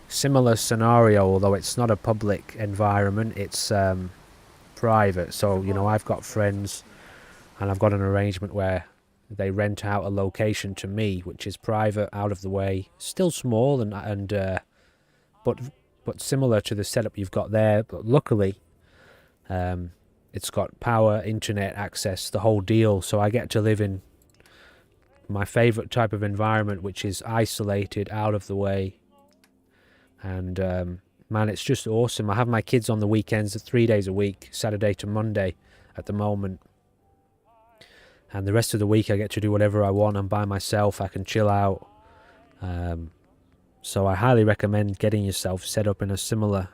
scenario, although it's not a public environment, it's private. So, you know, I've got friends and I've got an arrangement where they rent out a location to me, which is private, out of the way, still small but similar to the setup you've got there. But luckily, it's got power, internet access, the whole deal. So I get to live in my favourite type of environment, which is isolated, out of the way. And man, it's just awesome. I have my kids on the weekends, 3 days a week, Saturday to Monday at the moment. And the rest of the week I get to do whatever I want. I'm by myself, I can chill out. So I highly recommend getting yourself set up in a similar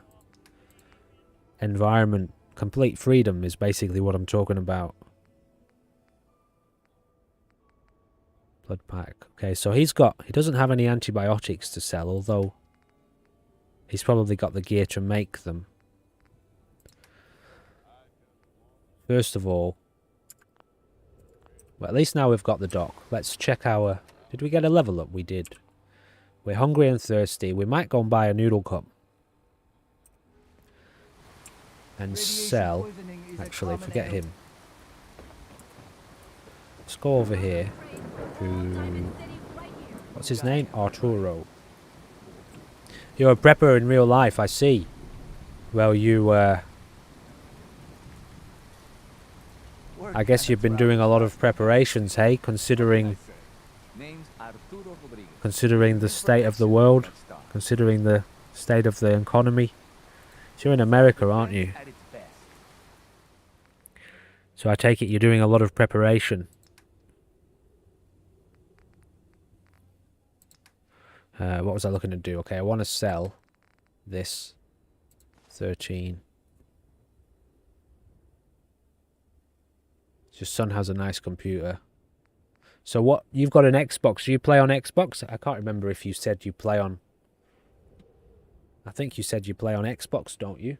environment. Complete freedom is basically what I'm talking about. Blood pack. Okay, so he doesn't have any antibiotics to sell, although he's probably got the gear to make them. First of all, well, at least now we've got the dock. Let's check our... Did we get a level up? We did. We're hungry and thirsty. We might go and buy a noodle cup. and Radiation sell. poisoning is a Actually, common forget ailment. him. Let's go over here to... What's his name? Arturo. You're a prepper in real life, I see. Well, you, I guess you've been doing a lot of preparations, hey? Considering the state of the world, considering the state of the economy. So you're in America, aren't you? So I take it you're doing a lot of preparation. What was I looking to do? Okay, I want to sell this 13. Your son has a nice computer. So what? You've got an Xbox. Do you play on Xbox? I can't remember if you said you play on... I think you said you play on Xbox, don't you?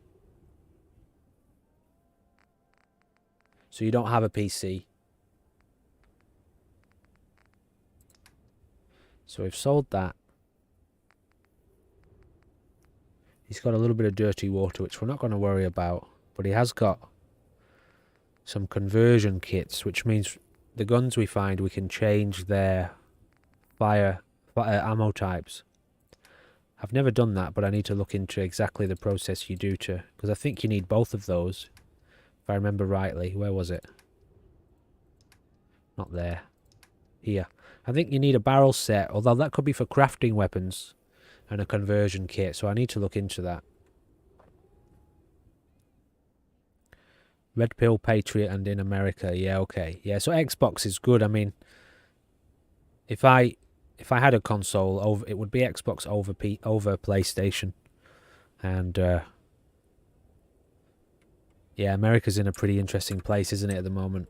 So you don't have a PC. So we've sold that. He's got a little bit of dirty water, which we're not going to worry about. But he has got some conversion kits, which means the guns we find, we can change their fire ammo types. I've never done that, but I need to look into exactly the process you do to... Because I think you need both of those, if I remember rightly. Where was it? Not there. Here. I think you need a barrel set, although that could be for crafting weapons and a conversion kit, so I need to look into that. Red Pill, Patriot, and in America. Yeah, okay. Yeah, so Xbox is good. I mean, if I had a console, it would be Xbox over PlayStation. And yeah, America's in a pretty interesting place, isn't it, at the moment?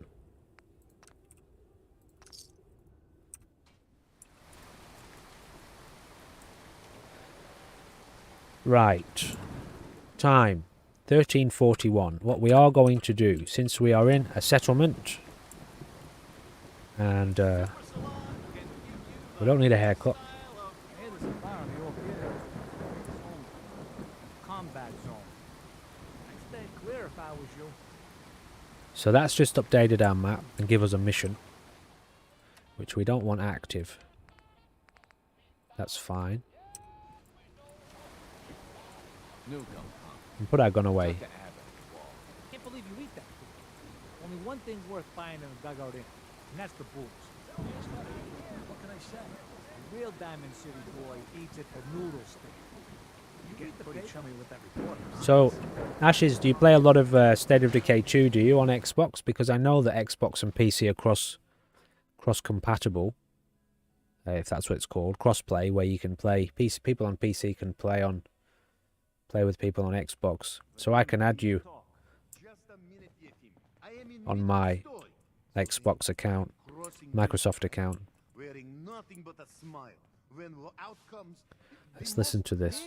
Right. Time. 13:41. What we are going to do, since we are in a settlement, and we don't need a haircut. Hey, there's a bar in the old theater. Combat zone. I'd stay clear if I was you. So that's just updated our map and give us a mission, which we don't want active. That's fine. And put our gun away. Can't believe you eat that food. Only one thing's worth buying in the dugout in, and that's the booze. What can I say? A real Diamond City boy eats at the noodle stand. You get pretty chummy with that reporter. So, Ashes, do you play a lot of State of Decay 2, do you, on Xbox? Because I know that Xbox and PC are cross-compatible, if that's what it's called, cross-play, where you can play, people on PC can play with people on Xbox. So I can add you on my Xbox account, Microsoft account. Let's listen to this.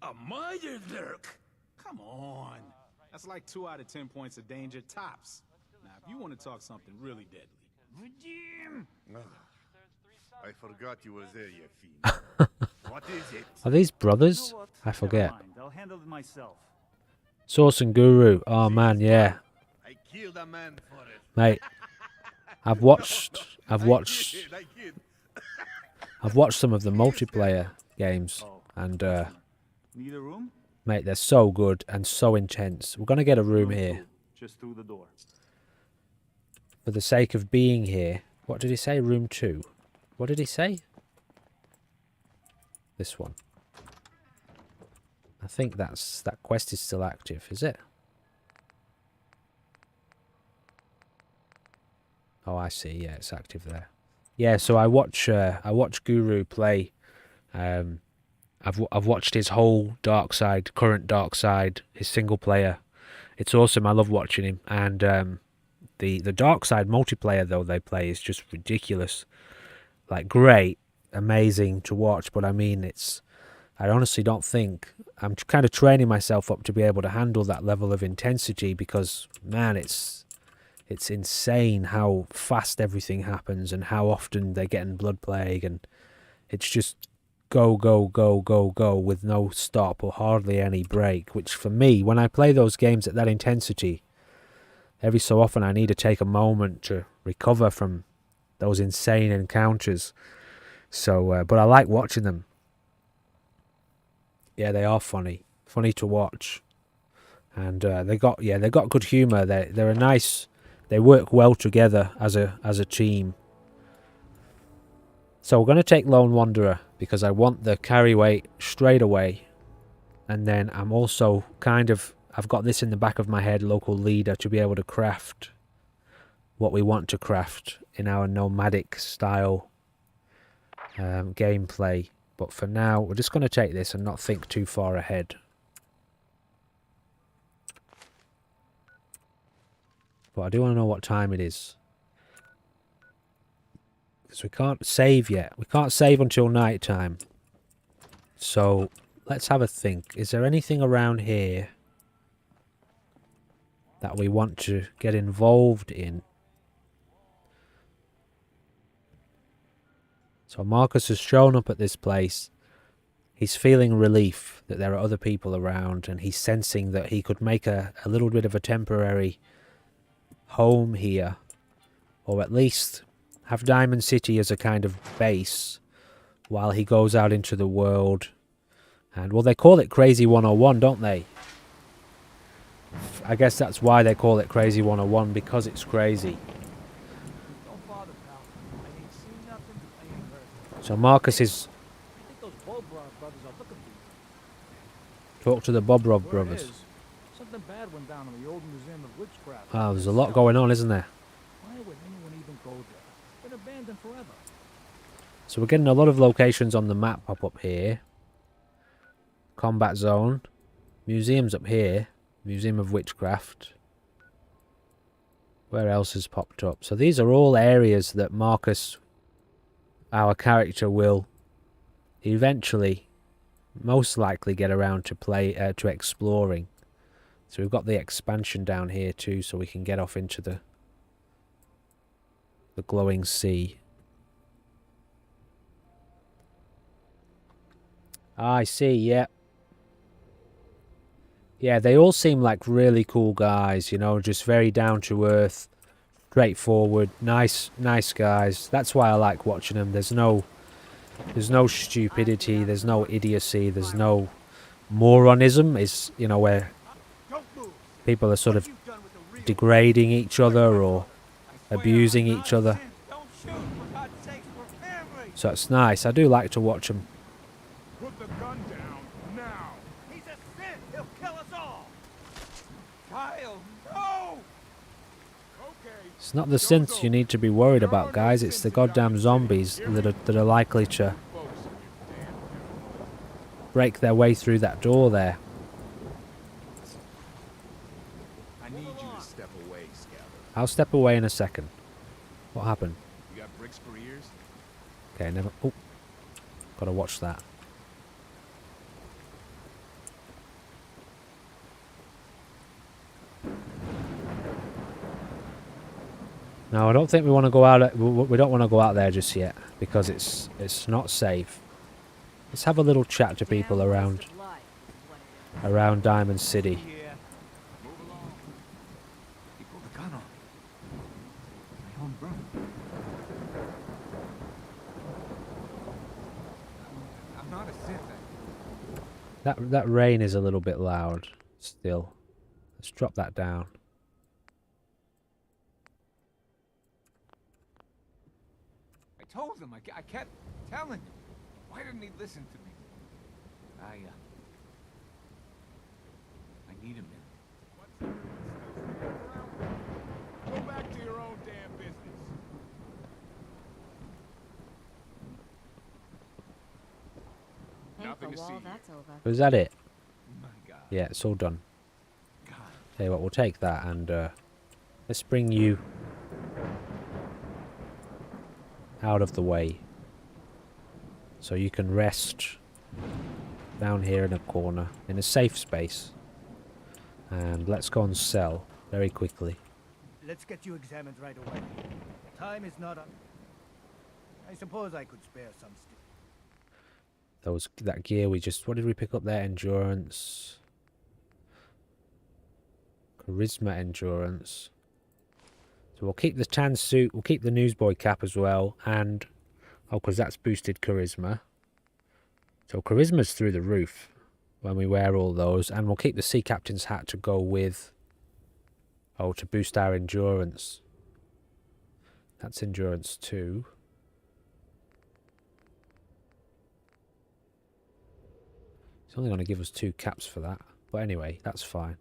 A Meyerlurk? Come on. That's like 2 out of 10 points of danger tops. Now, if you want to talk something really deadly. Redeem! I forgot you were there, you fiend. What is it? Are these brothers? I forget. I'll handle it myself. Source and Guru. Oh man, yeah. I killed a man for it. Mate, I've watched some of the multiplayer games, and Need a room? mate, they're so good and so intense. We're gonna get a room here Just through the door. for the sake of being here. What did he say? Room 2. What did he say? This one. I think that quest is still active, is it? Oh, I see. Yeah, it's active there. Yeah, so I watch Guru play. I've watched his whole current Dark Side, his single player. It's awesome. I love watching him. And the Dark Side multiplayer though they play is just ridiculous. Like great, amazing to watch, but I mean I honestly don't think I'm kind of training myself up to be able to handle that level of intensity because man, it's insane how fast everything happens and how often they get in blood plague, and it's just go, go, go, go, go with no stop or hardly any break, which for me, when I play those games at that intensity, every so often I need to take a moment to recover from those insane encounters. So, but I like watching them. Yeah, they are funny to watch, and they got good humor. They're a nice. They work well together as a team. So we're going to take Lone Wanderer because I want the carry weight straight away, and then I'm also I've got this in the back of my head, local leader, to be able to craft what we want to craft in our nomadic style gameplay. But for now, we're just going to take this and not think too far ahead. But I do want to know what time it is. Because we can't save yet. We can't save until night time. So, let's have a think. Is there anything around here that we want to get involved in? So Marcus has shown up at this place. He's feeling relief that there are other people around, and he's sensing that he could make a little bit of a temporary home here, or at least have Diamond City as a kind of base while he goes out into the world. And, well, they call it Crazy 101, don't they? I guess that's why they call it Crazy 101, because it's crazy. Don't bother, pal. I ain't seen nothing. I ain't heard nothing. So Marcus is... I think those Bobrov brothers are looking for you. Talk to the Bobrov Word brothers. is, something bad went down in the old Museum of Witchcraft. Ah, there's a lot going on, isn't there? Why would anyone even go there? It's been abandoned forever. So we're getting a lot of locations on the map pop up here. Combat zone. Museums up here. Museum of Witchcraft. Where else has popped up? So these are all areas that Marcus, our character, will eventually, most likely, get around to to exploring. So we've got the expansion down here too, so we can get off into the glowing sea. I see, yeah. Yeah, they all seem like really cool guys, you know, just very down to earth, straightforward, nice guys. That's why I like watching them. There's no stupidity, there's no idiocy, there's no moronism, is, you know, where people are sort of degrading each other or abusing each other. So it's nice. I do like to watch them. Put the gun down now. He's a Sith. He'll kill us all. Kyle, no. Okay. It's not the synths you need to be worried about, guys. It's the goddamn zombies that are likely to break their way through that door there. I need you to step away, Scout. I'll step away in a second. What happened? You got bricks for ears? Okay, never... Oh, gotta watch that. No, I don't think we want to go out. We don't want to go out there just yet because it's not safe. Let's have a little chat to people around Diamond City. Yeah. Move along. He pulled the gun on me. My own brother. I'm not a Sith. That rain is a little bit loud still. Let's drop that down. I told him. I kept telling him. Why didn't he listen to me? I need him in. Go back to your own damn business. Thank Nothing the to wall, see here. that's over. Was that it? My God. Yeah, it's all done. God. Tell you what, we'll take that and let's bring you out of the way so you can rest down here in a corner in a safe space. And let's go and sell very quickly. Let's get you examined right away. Time is not on. I suppose I could spare some still. that gear we just... What did we pick up there? Endurance. Charisma, endurance. So we'll keep the tan suit. We'll keep the newsboy cap as well. And... Oh, because that's boosted charisma. So charisma's through the roof when we wear all those. And we'll keep the sea captain's hat to go with... Oh, to boost our endurance. That's endurance 2. It's only going to give us 2 caps for that. But anyway, that's fine.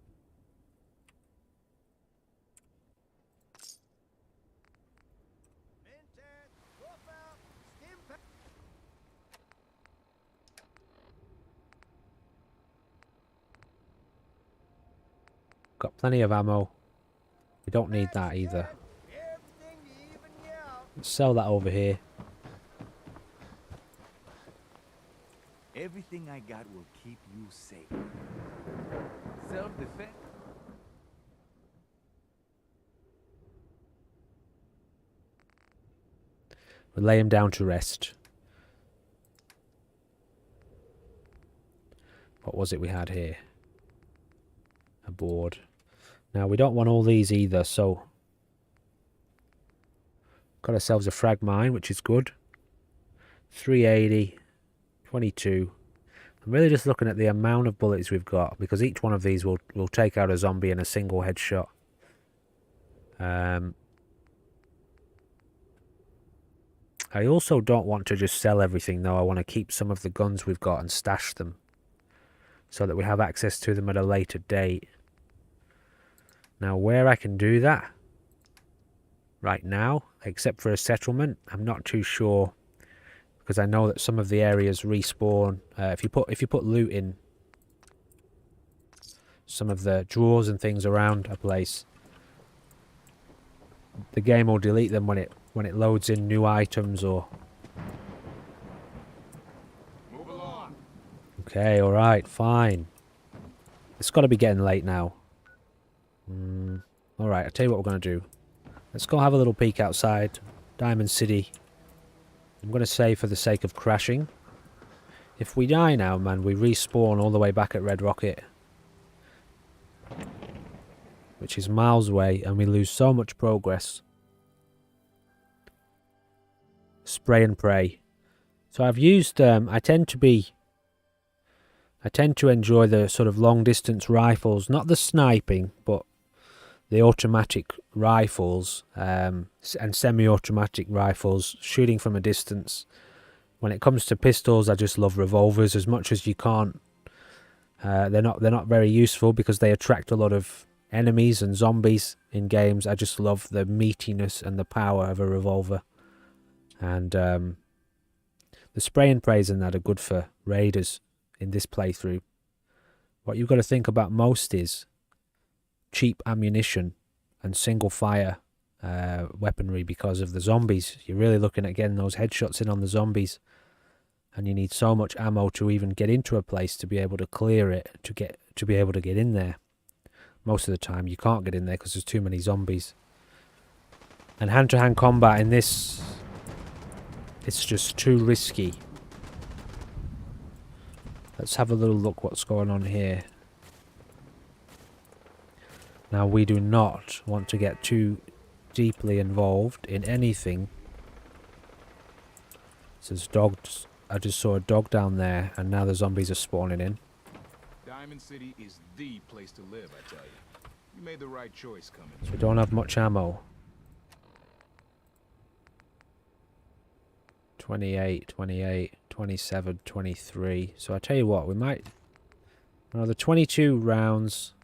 Got plenty of ammo. We don't need that either. Let's sell that over here. Everything I got will keep you safe. Self-defense. We'll lay him down to rest. What was it we had here? A board. Now we don't want all these either, so got ourselves a frag mine, which is good. 380, 22. I'm really just looking at the amount of bullets we've got, because each one of these will take out a zombie in a single headshot. I also don't want to just sell everything though. I want to keep some of the guns we've got and stash them so that we have access to them at a later date. Now where I can do that right now, except for a settlement, I'm not too sure, because I know that some of the areas respawn. If you put loot in some of the drawers and things around a place, the game will delete them when it loads in new items or... Move along. Okay, alright, fine. It's got to be getting late now. Alright, I'll tell you what we're going to do. Let's go have a little peek outside. Diamond City. I'm going to say for the sake of crashing. If we die now, man, we respawn all the way back at Red Rocket. Which is miles away, and we lose so much progress. Spray and pray. So I've used... I tend to enjoy the sort of long distance rifles. Not the sniping, but the automatic rifles and semi-automatic rifles, shooting from a distance. When it comes to pistols, I just love revolvers as much as you can't. They're not very useful because they attract a lot of enemies and zombies in games. I just love the meatiness and the power of a revolver. And the spray and prays and that are good for raiders in this playthrough. What you've got to think about most is cheap ammunition and single fire weaponry because of the zombies. You're really looking at getting those headshots in on the zombies, and you need so much ammo to even get into a place to be able to clear it, to be able to get in there. Most of the time you can't get in there because there's too many zombies. And hand-to-hand combat in this, it's just too risky. Let's have a little look what's going on here. Now we do not want to get too deeply involved in anything. There's dogs. I just saw a dog down there, and now the zombies are spawning in. Diamond City is the place to live, I tell you. You made the right choice coming. So we don't have much ammo. 28, 28, 27, 23. So I tell you what, we might... the 22 rounds...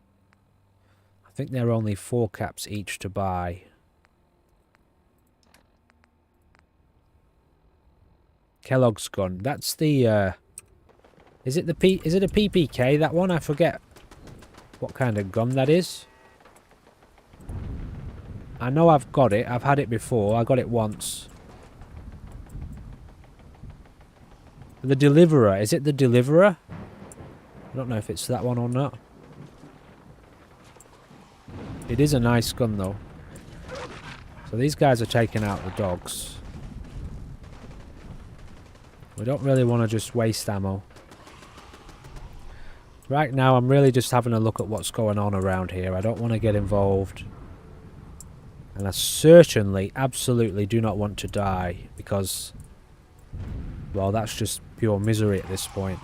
I think there are only 4 caps each to buy. Kellogg's gun. That's the... Is it a PPK, that one? I forget what kind of gun that is. I know I've got it. I've had it before. I got it once. The Deliverer. Is it the Deliverer? I don't know if it's that one or not. It is a nice gun though. So these guys are taking out the dogs. We don't really want to just waste ammo. Right now, I'm really just having a look at what's going on around here. I don't want to get involved. And I certainly, absolutely do not want to die. Because, well, that's just pure misery at this point.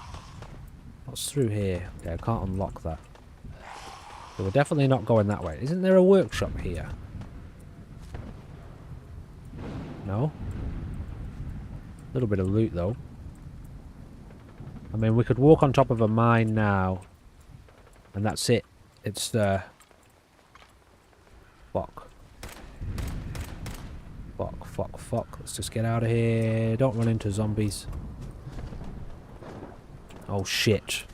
What's through here? Okay, I can't unlock that. So we're definitely not going that way. Isn't there a workshop here? No? A little bit of loot, though. I mean, we could walk on top of a mine now. And that's it. It's the... Fuck. Fuck, fuck, fuck. Let's just get out of here. Don't run into zombies. Oh, shit.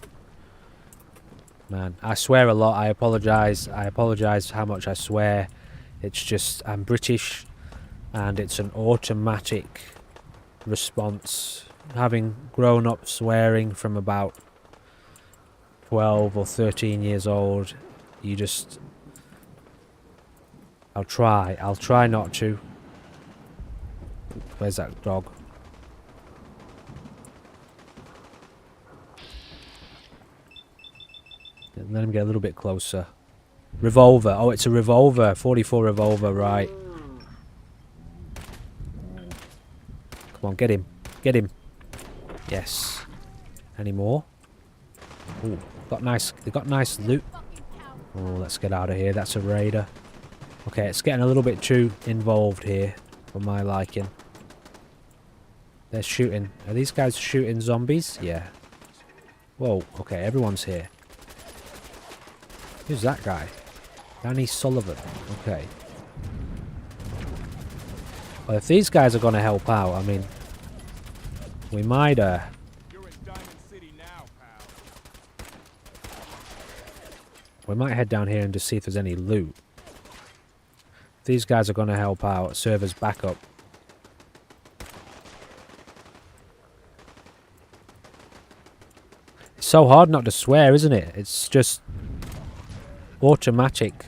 Man, I swear a lot. I apologise. I apologise how much I swear. It's just, I'm British. And it's an automatic response. Having grown up swearing from about 12 or 13 years old, you just... I'll try not to. Where's that dog? Let him get a little bit closer. Revolver. Oh, it's a revolver. 44 revolver, right. Come on, get him. Get him. Yes. Any more? Ooh, they got nice loot. Oh, let's get out of here. That's a raider. Okay, it's getting a little bit too involved here for my liking. They're shooting. Are these guys shooting zombies? Yeah. Whoa, okay, everyone's here. Who's that guy? Danny Sullivan. Okay. Well, if these guys are going to help out, I mean... We might, You're in Diamond City now, pal. We might head down here and just see if there's any loot. These guys are going to help out, serve as backup. It's so hard not to swear, isn't it? It's just automatic.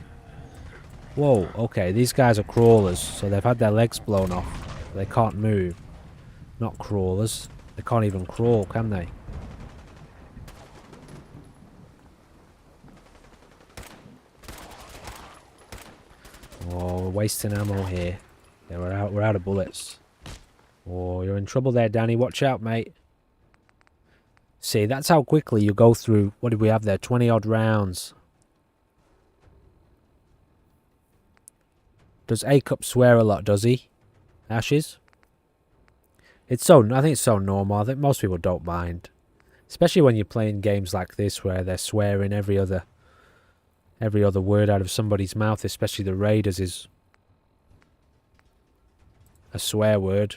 Whoa, okay, these guys are crawlers, so they've had their legs blown off. They can't move. Not crawlers. They can't even crawl, can they? Oh, we're wasting ammo here. Yeah, we're out of bullets. Oh, you're in trouble there, Danny. Watch out, mate. See, that's how quickly you go through... What did we have there? 20 odd rounds. Does A-Cup swear a lot, does he? Ashes? It's so... I think it's so normal. I think most people don't mind. Especially when you're playing games like this where they're swearing every other word out of somebody's mouth, especially the Raiders is a swear word.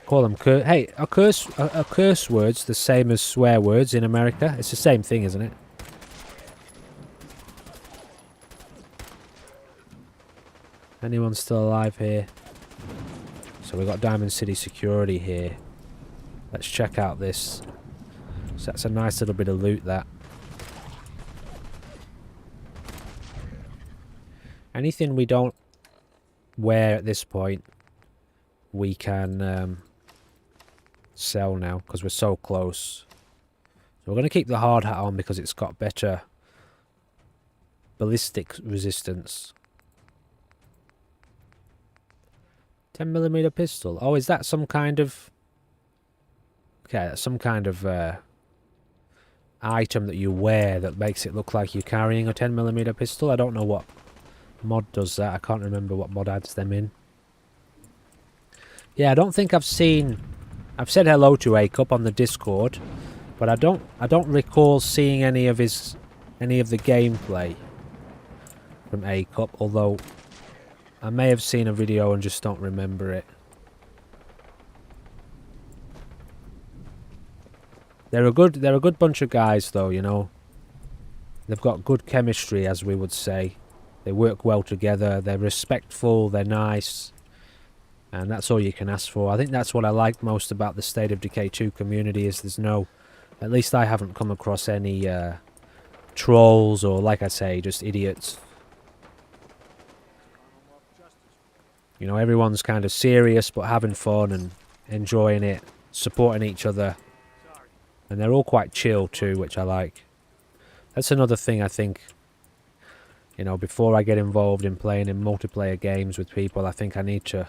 Call them hey, are curse words the same as swear words in America? It's the same thing, isn't it? Anyone still alive here? So we've got Diamond City security here. Let's check out this. So that's a nice little bit of loot, that. Anything we don't wear at this point, we can sell now, because we're so close. So we're going to keep the hard hat on because it's got better ballistic resistance. 10mm pistol. Oh, is that some kind of... Okay, that's some kind of item that you wear that makes it look like you're carrying a 10mm pistol. I don't know what mod does that. I can't remember what mod adds them in. Yeah, I don't think I've seen... I've said hello to A-Cup on the Discord, but I don't recall seeing any of the gameplay from A-Cup, although I may have seen a video and just don't remember it. They're a good bunch of guys, though, you know. They've got good chemistry, as we would say. They work well together. They're respectful. They're nice. And that's all you can ask for. I think that's what I like most about the State of Decay 2 community, is there's no... At least I haven't come across any trolls or, like I say, just idiots. You know, everyone's kind of serious but having fun, and enjoying it, supporting each other. And they're all quite chill too, which I like. That's another thing I think, you know, before I get involved in playing in multiplayer games with people, I think I need to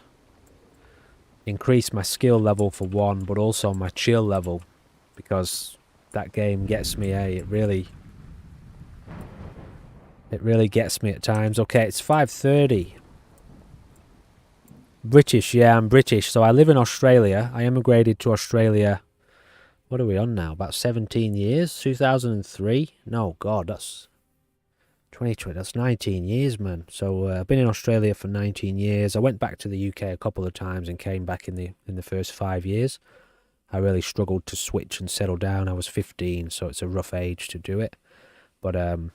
increase my skill level for one, but also my chill level, because that game gets me, It really gets me at times. Okay, it's 5:30. British, yeah, I'm British. So I live in Australia. I emigrated to Australia. What are we on now? About 17 years? 2003? No, God, that's 2020. That's 19 years, man. So I've been in Australia for 19 years. I went back to the UK a couple of times and came back in the first 5 years. I really struggled to switch and settle down. I was 15, so it's a rough age to do it. But I'm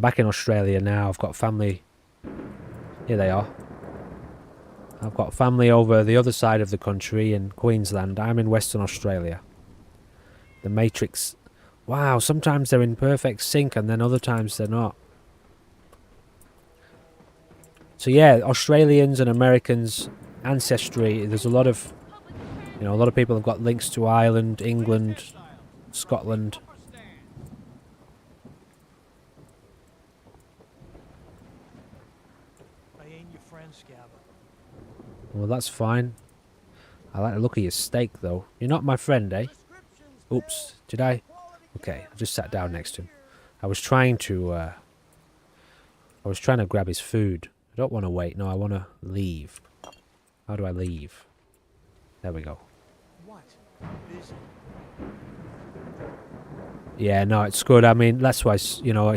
back in Australia now. I've got family. Here they are. I've got family over the other side of the country in Queensland. I'm in Western Australia. The Matrix. Wow, sometimes they're in perfect sync and then other times they're not. So yeah, Australians and Americans ancestry. There's a lot of, you know, a lot of people have got links to Ireland, England, Scotland. I ain't your friend, Scabba. Well, that's fine. I like the look of your steak, though. You're not my friend, eh? Oops, did I? Okay, I just sat down next to him. I was trying to grab his food. I don't want to wait. No, I want to leave. How do I leave? There we go. What? Busy. Yeah, no, it's good. I mean, that's why, you know,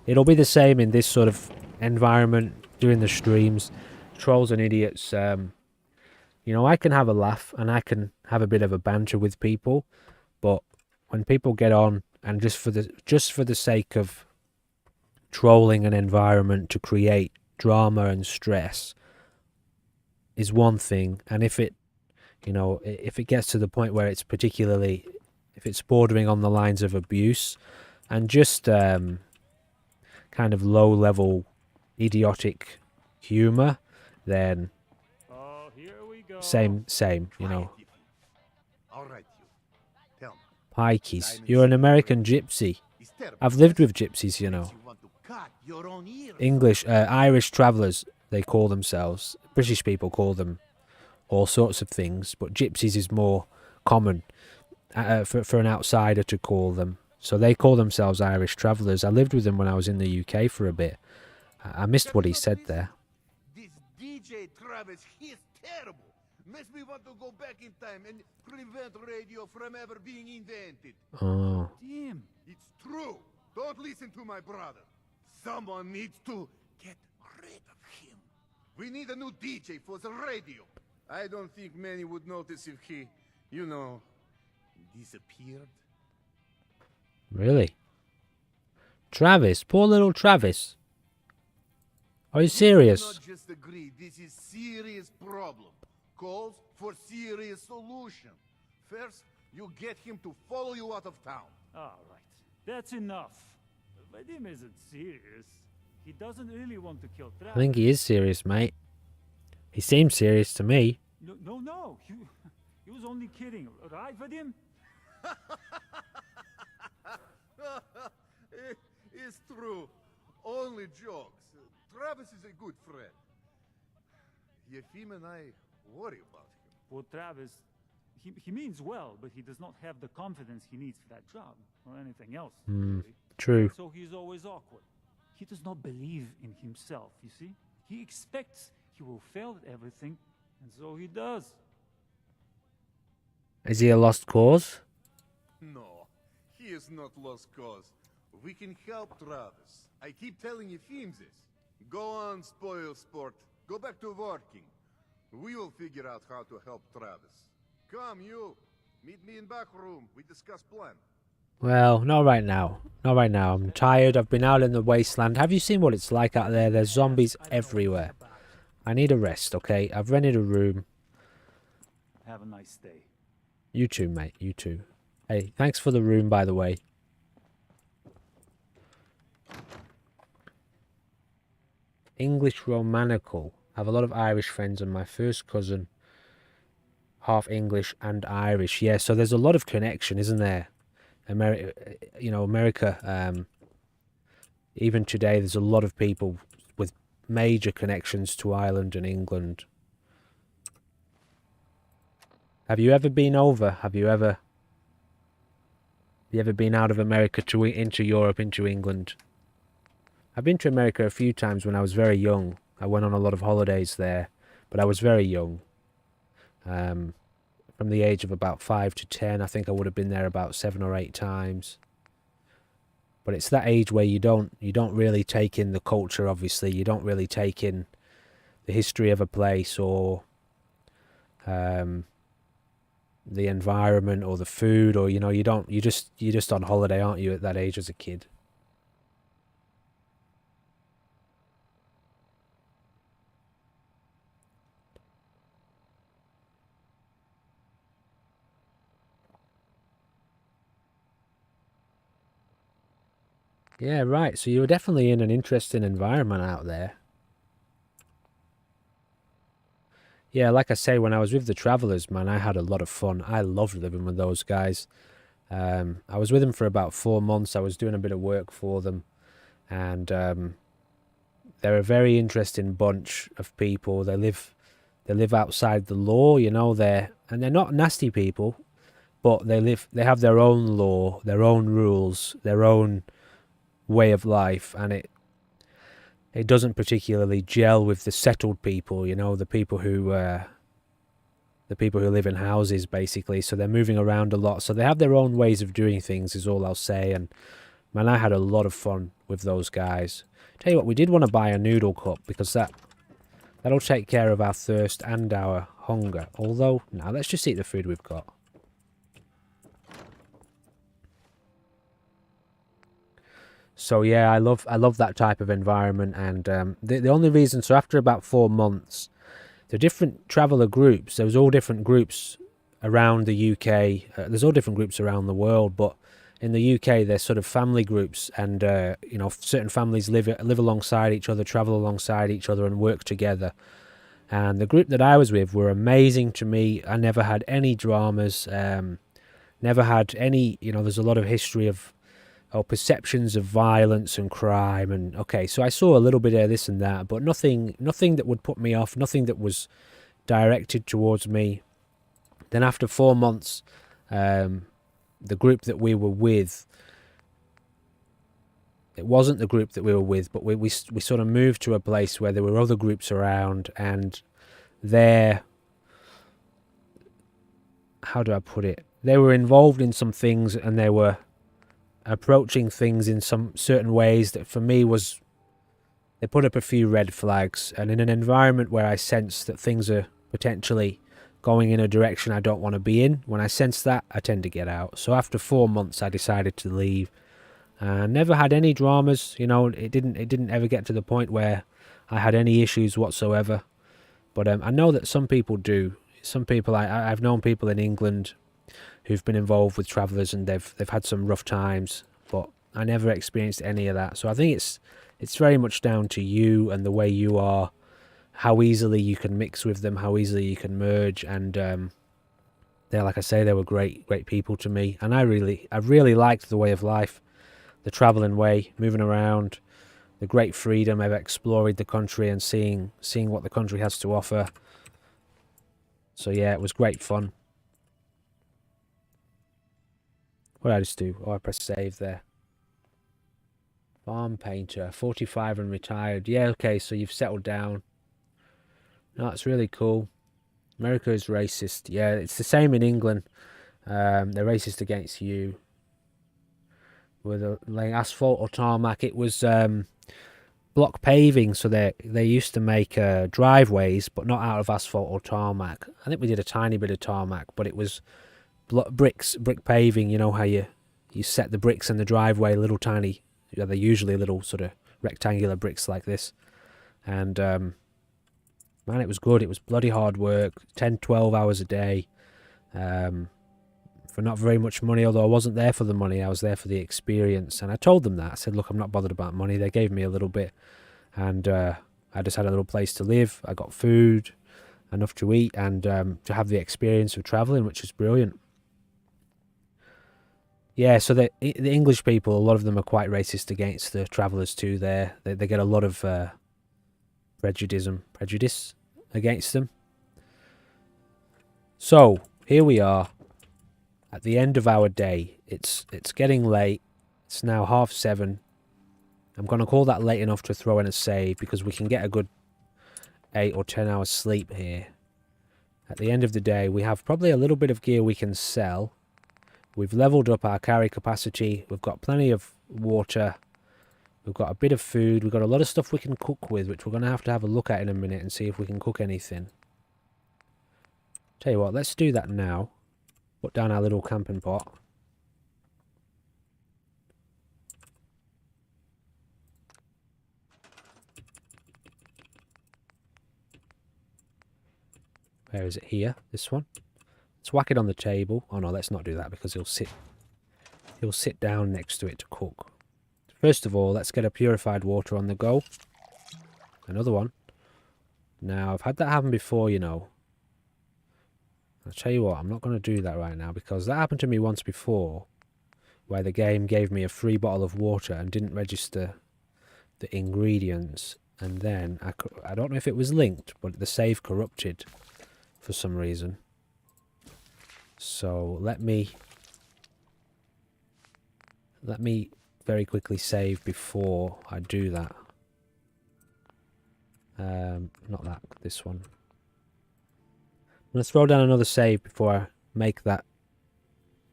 it'll be the same in this sort of environment, doing the streams. Trolls and idiots, you know, I can have a laugh and I can have a bit of a banter with people, but when people get on and just for the sake of trolling an environment to create drama and stress is one thing, and if it, you know, if it gets to the point where it's particularly, if it's bordering on the lines of abuse and just kind of low level idiotic humor, then same, you know. All right, you. Tell me. Pikeys, you're an American gypsy. I've lived with gypsies, you know. English, Irish travellers, they call themselves. British people call them all sorts of things, but gypsies is more common for an outsider to call them. So they call themselves Irish travellers. I lived with them when I was in the UK for a bit. I missed what he said there. This DJ Travis, he's terrible. Makes me want to go back in time and prevent radio from ever being invented. Oh. Damn. It's true. Don't listen to my brother. Someone needs to get rid of him. We need a new DJ for the radio. I don't think many would notice if he, you know, disappeared. Really? Travis, poor little Travis. Are you serious? Not just agree. This is serious problem. Calls for serious solution. First, you get him to follow you out of town. All right. That's enough. Vadim isn't serious. He doesn't really want to kill Travis. I think he is serious, mate. He seems serious to me. No. He was only kidding, right, Vadim? It's true. Only jokes. Travis is a good friend. Yefim and I worry about him. Poor Travis, he means well, but he does not have the confidence he needs for that job or anything else. Really. True. So he's always awkward. He does not believe in himself, you see? He expects he will fail at everything, and so he does. Is he a lost cause? No, he is not lost cause. We can help Travis. I keep telling Yefim this. Go on, spoil sport. Go back to working. We will figure out how to help Travis. Come, you. Meet me in back room. We discuss plan. Well, not right now. Not right now. I'm tired. I've been out in the wasteland. Have you seen what it's like out there? There's zombies everywhere. I need a rest, okay? I've rented a room. Have a nice day. You too, mate. You too. Hey, thanks for the room, by the way. English Romanical. I have a lot of Irish friends and my first cousin. half English and Irish. Yeah, so there's a lot of connection, isn't there? America. Even today, there's a lot of people with major connections to Ireland and England. Have you ever been over? Have you ever been out of America into Europe, into England? I've been to America a few times when I was very young. I went on a lot of holidays there, but I was very young. From the age of about 5 to 10, I think I would have been there about 7 or 8 times. But it's that age where you don't really take in the culture. Obviously, you don't really take in the history of a place, or the environment, or the food, or you're just on holiday, aren't you, at that age as a kid? Yeah, right. So you were definitely in an interesting environment out there. Yeah, like I say, when I was with the Travelers, man, I had a lot of fun. I loved living with those guys. I was with them for about 4 months. I was doing a bit of work for them, and they're a very interesting bunch of people. They live outside the law, they're not nasty people, but they have their own law, their own rules, their own way of life, and it doesn't particularly gel with the settled people, the people who live in houses, basically. So they're moving around a lot, so they have their own ways of doing things, is all I'll say. And man, I had a lot of fun with those guys. Tell you what, we did want to buy a noodle cup, because that'll take care of our thirst and our hunger. Although, now let's just eat the food we've got. So yeah, I love that type of environment. And the only reason, so after about 4 months, the different traveller groups, there was all different groups around the UK. There's all different groups around the world, but in the UK, there's sort of family groups, and certain families live alongside each other, travel alongside each other, and work together. And the group that I was with were amazing to me. I never had any dramas, never had any. There's a lot of history of perceptions of violence and crime, and okay, so I saw a little bit of this and that, but nothing that would put me off, nothing that was directed towards me. Then after 4 months, the group that we were with, it wasn't the group that we were with, but we sort of moved to a place where there were other groups around, and how do I put it? They were involved in some things, and they were approaching things in some certain ways that for me was, they put up a few red flags. And in an environment where I sense that things are potentially going in a direction I don't want to be in, when I sense that, I tend to get out. So after 4 months, I decided to leave. Never had any dramas, it didn't ever get to the point where I had any issues whatsoever. But I know that some people do. Some people, I've known people in England who've been involved with Travellers, and they've had some rough times, but I never experienced any of that. So I think it's very much down to you and the way you are, how easily you can mix with them, how easily you can merge. And like I say, they were great people to me, and I really liked the way of life, the travelling way, moving around, the great freedom of exploring the country and seeing what the country has to offer. So yeah, it was great fun. What did I just do? Oh, I pressed save there. Farm painter, 45 and retired. Yeah, okay, so you've settled down. No, that's really cool. America is racist. Yeah, it's the same in England. They're racist against you. With laying asphalt or tarmac, it was block paving. So they used to make driveways, but not out of asphalt or tarmac. I think we did a tiny bit of tarmac, but it was brick paving. How you set the bricks in the driveway, little tiny, they're usually little sort of rectangular bricks like this. And man, it was good. It was bloody hard work, 10-12 hours a day, for not very much money. Although I wasn't there for the money, I was there for the experience. And I told them that. I said, look, I'm not bothered about money. They gave me a little bit, and I just had a little place to live. I got food, enough to eat, and to have the experience of traveling, which is brilliant. Yeah, so the English people, a lot of them are quite racist against the travellers too. They get a lot of prejudice against them. So here we are at the end of our day. It's getting late. It's now 7:30. I'm going to call that late enough to throw in a save, because we can get a good 8 or 10 hours sleep here. At the end of the day, we have probably a little bit of gear we can sell. We've leveled up our carry capacity. We've got plenty of water. We've got a bit of food. We've got a lot of stuff we can cook with, which we're going to have a look at in a minute and see if we can cook anything. Tell you what, let's do that now. Put down our little camping pot. Where is it? Here, this one. Let's whack it on the table. Oh no, let's not do that, because he'll sit down next to it to cook. First of all, let's get a purified water on the go. Another one. Now, I've had that happen before, you know. I'll tell you what, I'm not going to do that right now, because that happened to me once before, where the game gave me a free bottle of water and didn't register the ingredients, and then I don't know if it was linked, but the save corrupted for some reason. So let me very quickly save before I do that. Not that, this one. I'm going to throw down another save before I make that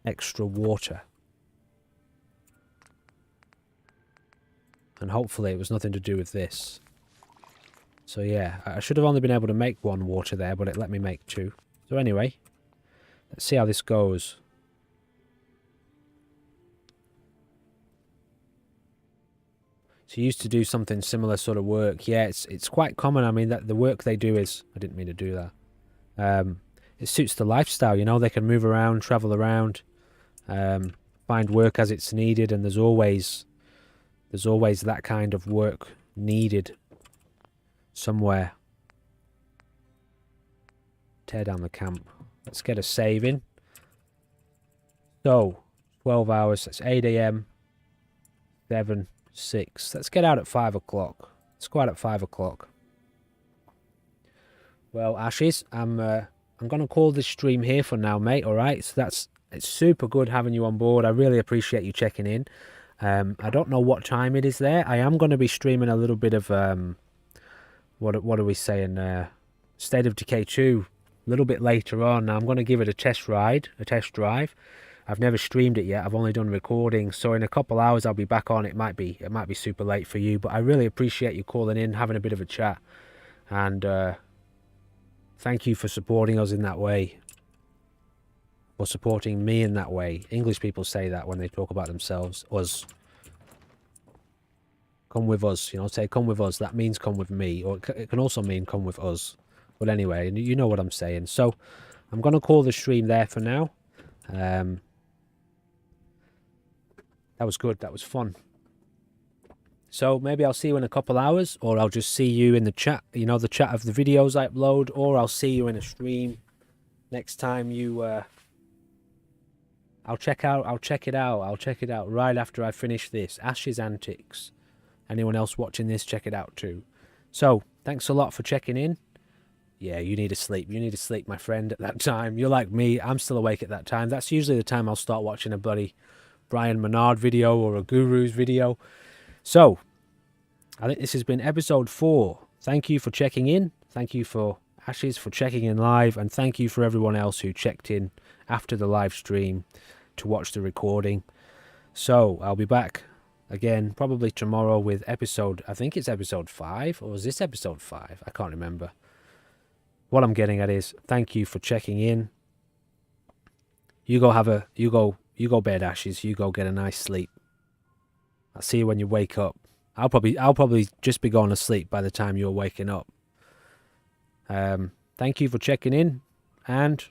extra water. And hopefully it was nothing to do with this. So yeah, I should have only been able to make one water there, but it let me make 2. So anyway, let's see how this goes. So you used to do something similar sort of work. Yeah, it's quite common. I mean, that the work they do is... I didn't mean to do that. It suits the lifestyle, you know. They can move around, travel around, find work as it's needed, and there's always that kind of work needed somewhere. Tear down the camp. Let's get a save in. So 12 hours. That's 8 a.m. 7, 6. Let's get out at 5 o'clock. Let's go out at 5 o'clock. Well, Ashes, I'm going to call this stream here for now, mate, alright? So it's super good having you on board. I really appreciate you checking in. I don't know what time it is there. I am going to be streaming a little bit of, what are we saying, State of Decay 2, a little bit later on. Now, I'm going to give it a test drive. I've never streamed it yet. I've only done recording. So in a couple hours, I'll be back on. It might be super late for you, but I really appreciate you calling in, having a bit of a chat. And, thank you for supporting us in that way. Or supporting me in that way. English people say that when they talk about themselves. Us. Come with us. You know, say come with us. That means come with me. Or it can also mean come with us. But anyway, you know what I'm saying. So, I'm going to call the stream there for now. That was good. That was fun. So maybe I'll see you in a couple hours, or I'll just see you in the chat, you know, the chat of the videos I upload, or I'll see you in a stream next time you, I'll check it out right after I finish this. Ash's Antics. Anyone else watching this, check it out too. So, thanks a lot for checking in. Yeah, you need to sleep. You need to sleep, my friend, at that time. You're like me. I'm still awake at that time. That's usually the time I'll start watching a bloody Brian Menard video or a Guru's video. So, I think this has been episode 4. Thank you for checking in. Thank you for Ashes for checking in live. And thank you for everyone else who checked in after the live stream to watch the recording. So, I'll be back again probably tomorrow with episode... I think it's episode 5. Or is this episode 5? I can't remember. What I'm getting at is, thank you for checking in. You go bed, Ashes. You go get a nice sleep. I'll see you when you wake up. I'll probably just be going to sleep by the time you're waking up. Thank you for checking in, and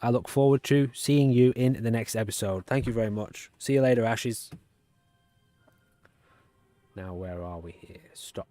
I look forward to seeing you in the next episode. Thank you very much. See you later, Ashes. Now, where are we here? Stop.